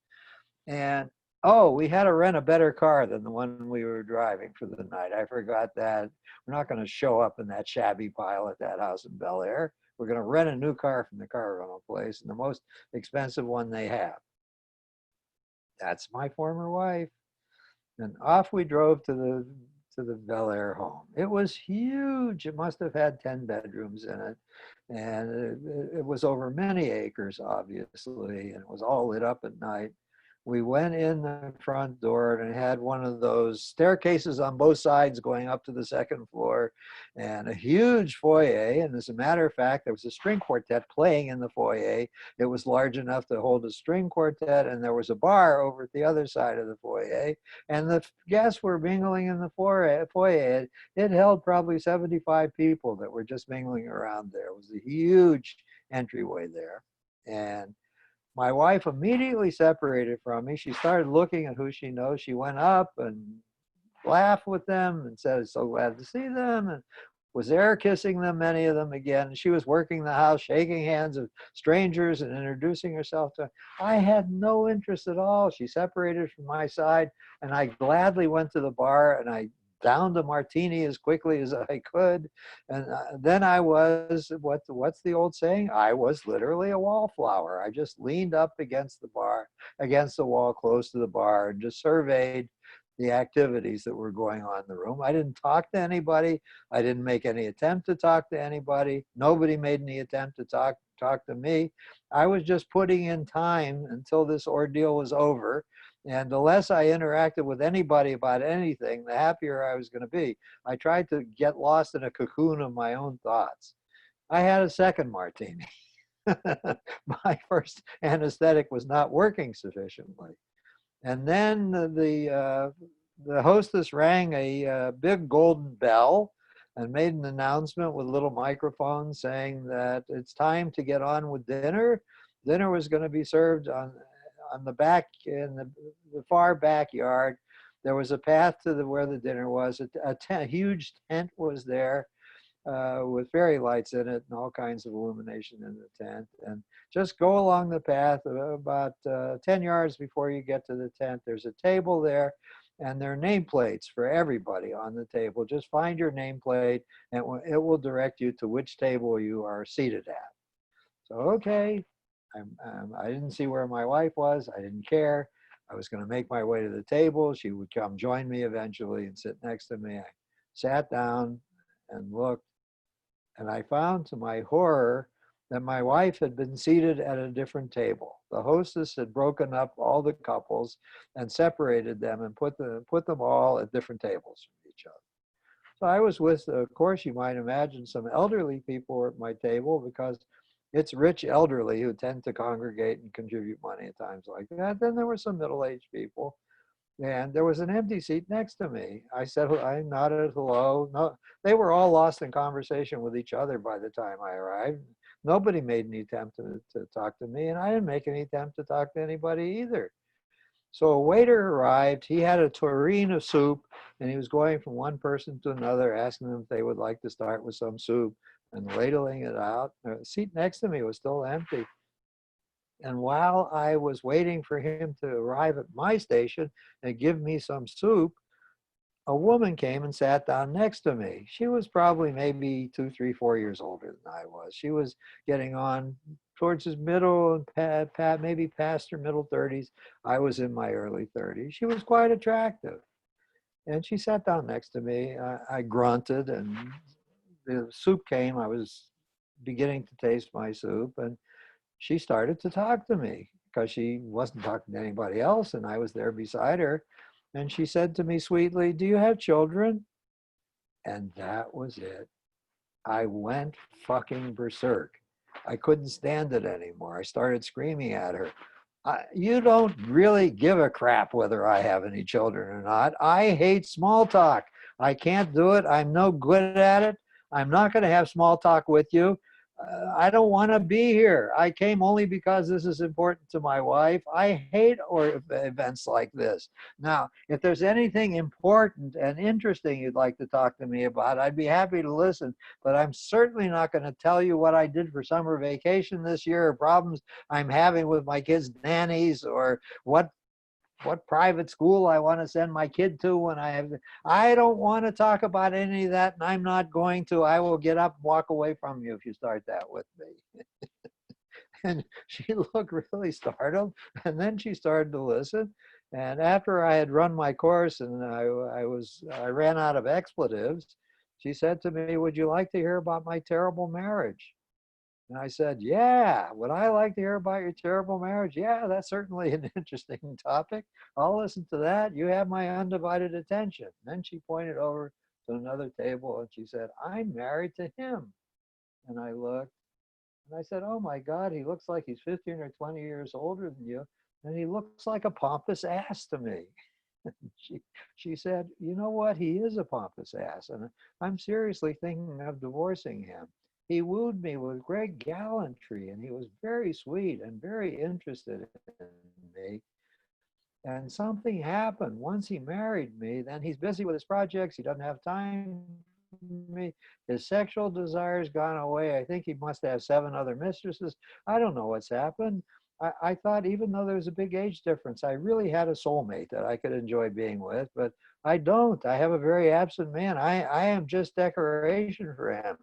And oh, we had to rent a better car than the one we were driving for the night. I forgot that. We're not going to show up in that shabby pile at that house in Bel Air. We're going to rent a new car from the car rental place, and the most expensive one they have. That's my former wife. And off we drove to the Bel Air home. It was huge. It must have had 10 bedrooms in it. And it was over many acres, obviously, and it was all lit up at night. We went in the front door and it had one of those staircases on both sides going up to the second floor, and a huge foyer. And as a matter of fact, there was a string quartet playing in the foyer. It was large enough to hold a string quartet, and there was a bar over at the other side of the foyer. And the guests were mingling in the foyer. It held probably 75 people that were just mingling around there. It was a huge entryway there. And my wife immediately separated from me. She started looking at who she knows. She went up and laughed with them and said, so glad to see them, and was there kissing them, many of them again. And she was working the house, shaking hands of strangers and introducing herself to. I had no interest at all. She separated from my side, and I gladly went to the bar and I downed a martini as quickly as I could. And then I was, what's the old saying? I was literally a wallflower. I just leaned up against the bar, against the wall close to the bar, and just surveyed the activities that were going on in the room. I didn't talk to anybody. I didn't make any attempt to talk to anybody. Nobody made any attempt to talk to me. I was just putting in time until this ordeal was over. And the less I interacted with anybody about anything, the happier I was going to be. I tried to get lost in a cocoon of my own thoughts. I had a second martini. My first anesthetic was not working sufficiently. And then the hostess rang a big golden bell and made an announcement with a little microphone saying that it's time to get on with dinner. Dinner was going to be served on the back, in the far backyard. There was a path to where the dinner was. A huge tent was there with fairy lights in it and all kinds of illumination in the tent. And just go along the path about 10 yards before you get to the tent. There's a table there, and there are nameplates for everybody on the table. Just find your nameplate, and it will direct you to which table you are seated at. So, okay, I didn't see where my wife was. I didn't care. I was going to make my way to the table. She would come join me eventually and sit next to me. I sat down and looked, and I found, to my horror, And my wife had been seated at a different table. The hostess had broken up all the couples and separated them and put them all at different tables from each other. So I was with, of course, you might imagine, some elderly people were at my table because it's rich elderly who tend to congregate and contribute money at times like that. Then there were some middle-aged people, and there was an empty seat next to me. I nodded hello. No, they were all lost in conversation with each other by the time I arrived. Nobody made any attempt to talk to me, and I didn't make any attempt to talk to anybody either. So a waiter arrived. He had a tureen of soup, and he was going from one person to another, asking them if they would like to start with some soup and ladling it out. The seat next to me was still empty. And while I was waiting for him to arrive at my station and give me some soup, a woman came and sat down next to me. She was probably maybe 2, 3, 4 years older than I was. She was getting on towards his middle, and maybe past her middle 30s. I was in my early 30s. She was quite attractive. And she sat down next to me. I grunted, and the soup came. I was beginning to taste my soup, and she started to talk to me because she wasn't talking to anybody else, and I was there beside her. And she said to me sweetly, "Do you have children?" And that was it. I went fucking berserk. I couldn't stand it anymore. I started screaming at her. You don't really give a crap whether I have any children or not. I hate small talk. I can't do it. I'm no good at it. I'm not going to have small talk with you. I don't want to be here. I came only because this is important to my wife. I hate events like this. Now, if there's anything important and interesting you'd like to talk to me about, I'd be happy to listen, but I'm certainly not going to tell you what I did for summer vacation this year, or problems I'm having with my kids' nannies, or what private school I want to send my kid to when I don't want to talk about any of that, and I'm not going to. I will get up and walk away from you if you start that with me. And she looked really startled, and then she started to listen. And after I had run my course and I ran out of expletives, she said to me, "Would you like to hear about my terrible marriage?" And I said, "Yeah, would I like to hear about your terrible marriage? Yeah, that's certainly an interesting topic. I'll listen to that. You have my undivided attention." Then she pointed over to another table and she said, "I'm married to him." And I looked and I said, "Oh my God, he looks like he's 15 or 20 years older than you. And he looks like a pompous ass to me." She, she said, "You know what? He is a pompous ass. And I'm seriously thinking of divorcing him. He wooed me with great gallantry, and he was very sweet and very interested in me. And something happened. Once he married me, then he's busy with his projects. He doesn't have time for me. His sexual desires gone away. I think he must have 7 other mistresses. I don't know what's happened. I thought even though there was a big age difference, I really had a soulmate that I could enjoy being with, but I don't. I have a very absent man. I am just decoration for him.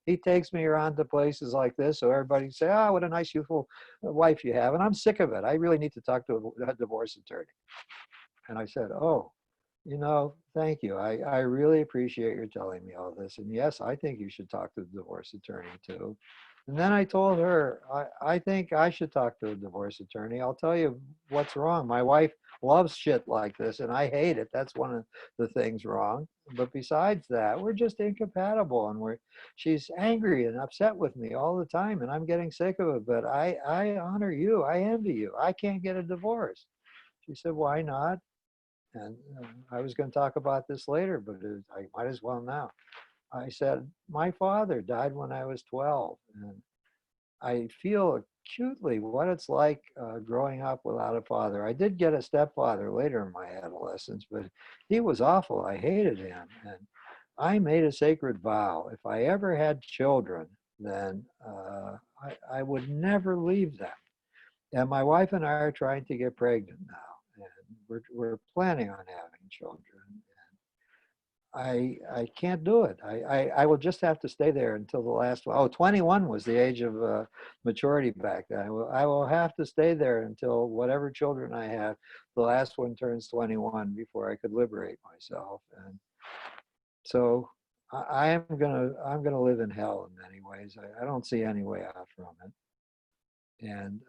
He takes me around to places like this so everybody can say, "Oh, what a nice, youthful wife you have." And I'm sick of it. I really need to talk to a divorce attorney. And I said, "Oh, thank you. I really appreciate your telling me all this. And yes, I think you should talk to the divorce attorney too." And then I told her, I think I should talk to a divorce attorney. I'll tell you what's wrong. My wife loves shit like this, and I hate it. That's one of the things wrong. But besides that, we're just incompatible, and she's angry and upset with me all the time, and I'm getting sick of it. But I honor you. I envy you. I can't get a divorce. She said, "Why not?" And I was going to talk about this later, but I might as well now. I said, "My father died when I was 12, and I feel acutely what it's like growing up without a father. I did get a stepfather later in my adolescence, but he was awful. I hated him. And I made a sacred vow. If I ever had children, then I would never leave them. And my wife and I are trying to get pregnant now, and we're planning on having children. I can't do it. I will just have to stay there until the last one. Oh, 21 was the age of maturity back then. I will have to stay there until whatever children I have, the last one turns 21 before I could liberate myself. And so I'm gonna live in hell in many ways. I don't see any way out from it. And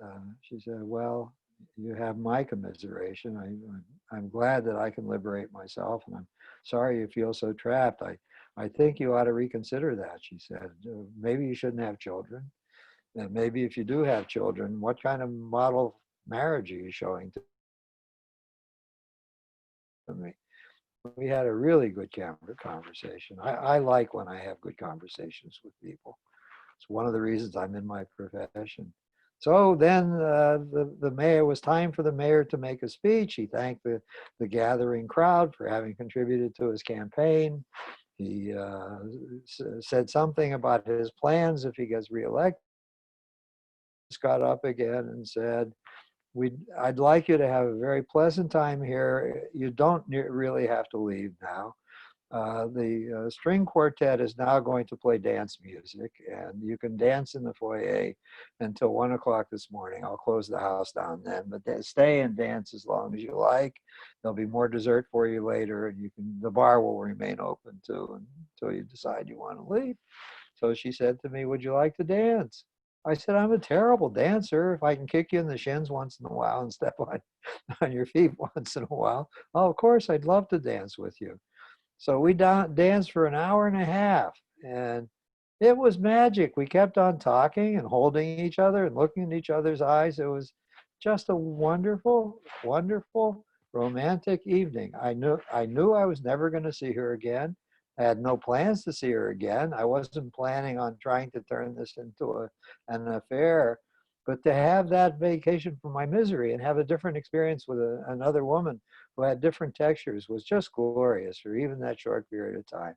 she said, well, you have my commiseration. I'm glad that I can liberate myself, and I'm sorry you feel so trapped. I think you ought to reconsider that, she said. Maybe you shouldn't have children. And maybe if you do have children, what kind of model marriage are you showing to me? We had a really good conversation. I like when I have good conversations with people. It's one of the reasons I'm in my profession. So then the mayor, it was time for the mayor to make a speech. He thanked the gathering crowd for having contributed to his campaign. He said something about his plans if he gets reelected. He got up again and said, I'd like you to have a very pleasant time here. You don't really have to leave now. The string quartet is now going to play dance music, and you can dance in the foyer until 1 o'clock this morning. I'll close the house down then, but stay and dance as long as you like. There'll be more dessert for you later, and the bar will remain open too until you decide you want to leave. So she said to me, would you like to dance? I said, I'm a terrible dancer. If I can kick you in the shins once in a while and step on your feet once in a while, oh, of course, I'd love to dance with you. So we danced for an hour and a half, and it was magic. We kept on talking and holding each other and looking in each other's eyes. It was just a wonderful, wonderful, romantic evening. I knew I was never going to see her again. I had no plans to see her again. I wasn't planning on trying to turn this into an affair. But to have that vacation from my misery and have a different experience with another woman who had different textures was just glorious for even that short period of time.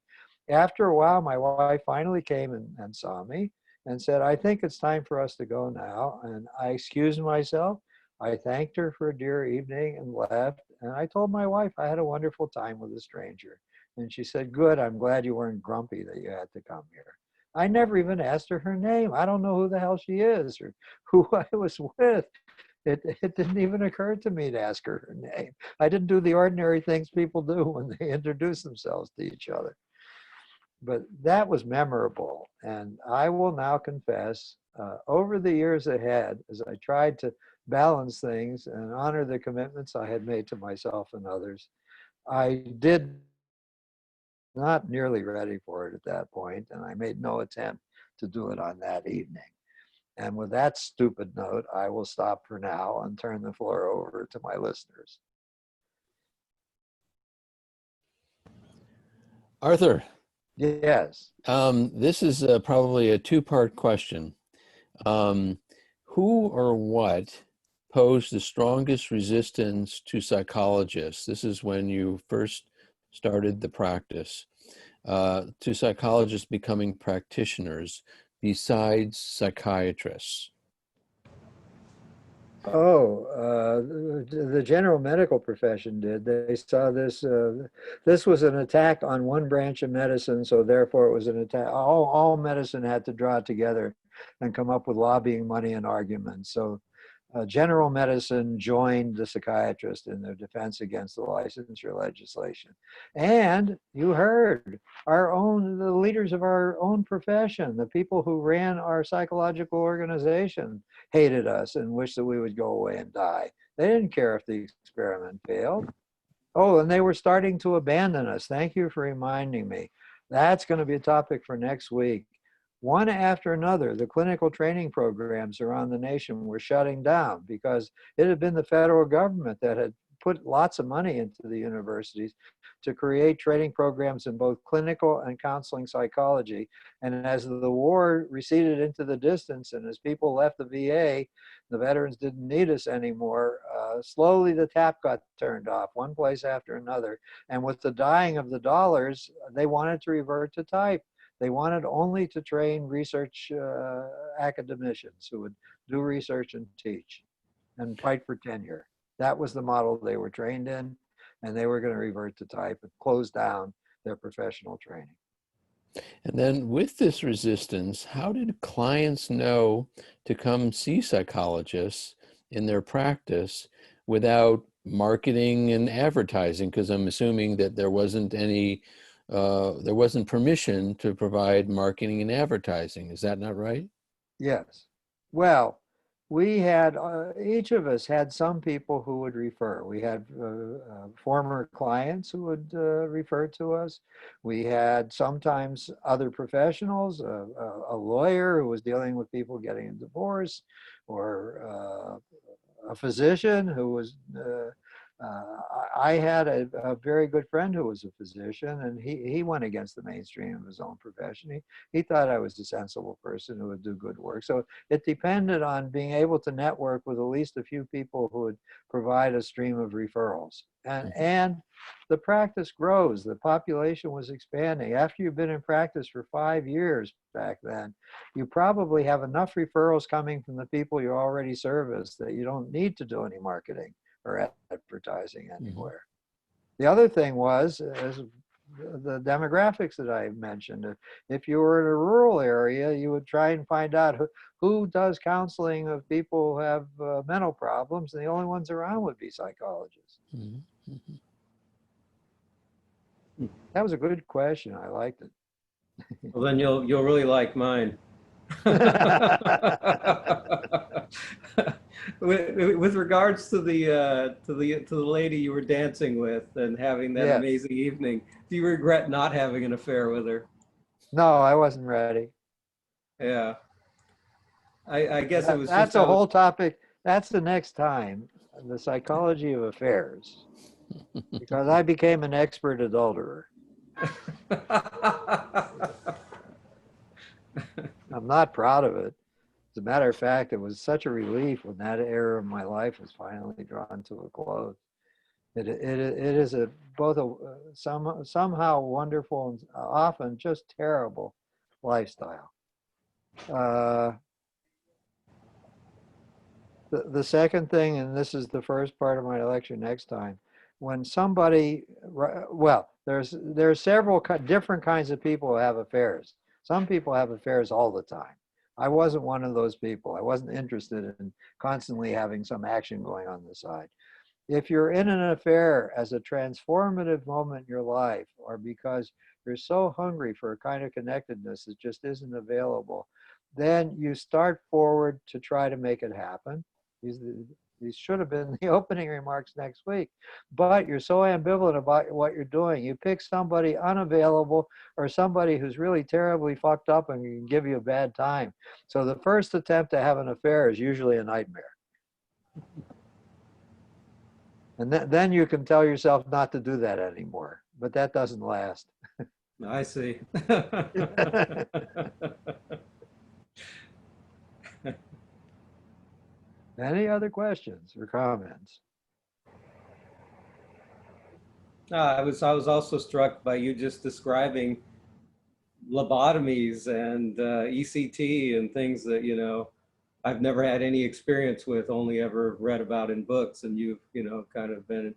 After a while, my wife finally came and saw me and said, I think it's time for us to go now. And I excused myself. I thanked her for a dear evening and left. And I told my wife I had a wonderful time with a stranger. And she said, good, I'm glad you weren't grumpy that you had to come here. I never even asked her name. I don't know who the hell she is or who I was with. It didn't even occur to me to ask her name. I didn't do the ordinary things people do when they introduce themselves to each other. But that was memorable. And I will now confess, over the years ahead, as I tried to balance things and honor the commitments I had made to myself and others, I did not nearly ready for it at that point, and I made no attempt to do it on that evening. And with that stupid note, I will stop for now and turn the floor over to my listeners. Arthur. Yes. This is probably a two-part question. Who or what posed the strongest resistance to psychologists? This is when you first started the practice, to psychologists becoming practitioners besides psychiatrists. The general medical profession did. They saw this. This was an attack on one branch of medicine, so therefore it was an attack. All medicine had to draw together and come up with lobbying money and arguments. So general medicine joined the psychiatrist in their defense against the licensure legislation. And you heard the leaders of our own profession, the people who ran our psychological organization, hated us and wished that we would go away and die. They didn't care if the experiment failed. Oh, and they were starting to abandon us. Thank you for reminding me. That's going to be a topic for next week. One after another, the clinical training programs around the nation were shutting down because it had been the federal government that had put lots of money into the universities to create training programs in both clinical and counseling psychology. And as the war receded into the distance and as people left the VA, the veterans didn't need us anymore. Slowly the tap got turned off, one place after another. And with the dying of the dollars, they wanted to revert to type. They wanted only to train research academicians who would do research and teach and fight for tenure. That was the model they were trained in, and they were going to revert to type and close down their professional training. And then with this resistance, how did clients know to come see psychologists in their practice without marketing and advertising? Because I'm assuming that there wasn't any there wasn't permission to provide marketing and advertising. Is that not right? Yes. Well, we had, each of us had some people who would refer. We had former clients who would refer to us. We had sometimes other professionals, a lawyer who was dealing with people getting a divorce, or a physician who was, I had a very good friend who was a physician, and he went against the mainstream of his own profession. He thought I was a sensible person who would do good work. So it depended on being able to network with at least a few people who would provide a stream of referrals. And the practice grows. The population was expanding. After you've been in practice for 5 years back then, you probably have enough referrals coming from the people you already service that you don't need to do any marketing or advertising anywhere. The other thing was, as the demographics that I mentioned. If you were in a rural area, you would try and find out who does counseling of people who have mental problems, and the only ones around would be psychologists. That was a good question. I liked it. Well, then you'll really like mine. With regards to the lady you were dancing with and having that amazing evening, do you regret not having an affair with her? No, I wasn't ready. Yeah, I guess it was. That's a whole topic. That's the next time, the psychology of affairs, because I became an expert adulterer. I'm not proud of it. As a matter of fact, it was such a relief when that era of my life was finally drawn to a close. It is both a somehow wonderful and often just terrible lifestyle. The second thing, and this is the first part of my lecture next time, when somebody, well, there's several different kinds of people who have affairs. Some people have affairs all the time. I wasn't one of those people. I wasn't interested in constantly having some action going on the side. If you're in an affair as a transformative moment in your life, or because you're so hungry for a kind of connectedness that just isn't available, then you start forward to try to make it happen. These should have been the opening remarks next week, but you're so ambivalent about what you're doing. You pick somebody unavailable or somebody who's really terribly fucked up and can give you a bad time. So the first attempt to have an affair is usually a nightmare. And then you can tell yourself not to do that anymore, but that doesn't last. I see. Any other questions or comments? I was also struck by you just describing lobotomies and ECT and things that, you know, I've never had any experience with, only ever read about in books, and you've, you know, kind of been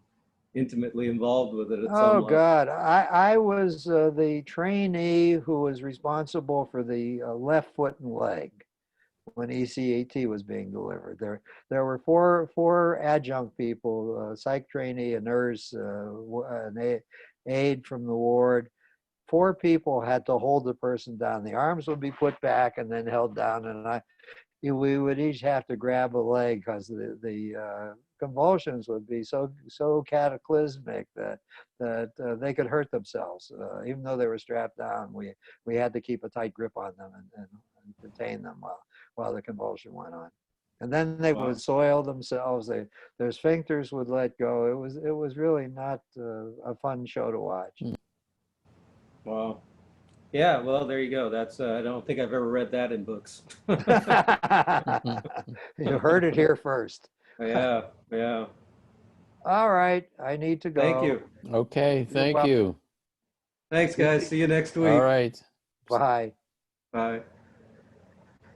intimately involved with it at some level. God, I was the trainee who was responsible for the left foot and leg when ECAT was being delivered. There were four adjunct people, a psych trainee, a nurse, an aide from the ward. 4 people had to hold the person down. The arms would be put back and then held down, and we would each have to grab a leg because the convulsions would be so cataclysmic that they could hurt themselves. Even though they were strapped down, we had to keep a tight grip on them and contain them while the convulsion went on. And then they would soil themselves. Their sphincters would let go. It was really not a fun show to watch. Wow. Yeah, well, there you go. That's I don't think I've ever read that in books. You heard it here first. Yeah, yeah. All right, I need to go. Thank you. Okay, thank you. Thanks, guys. See you next week. All right. Bye. Bye.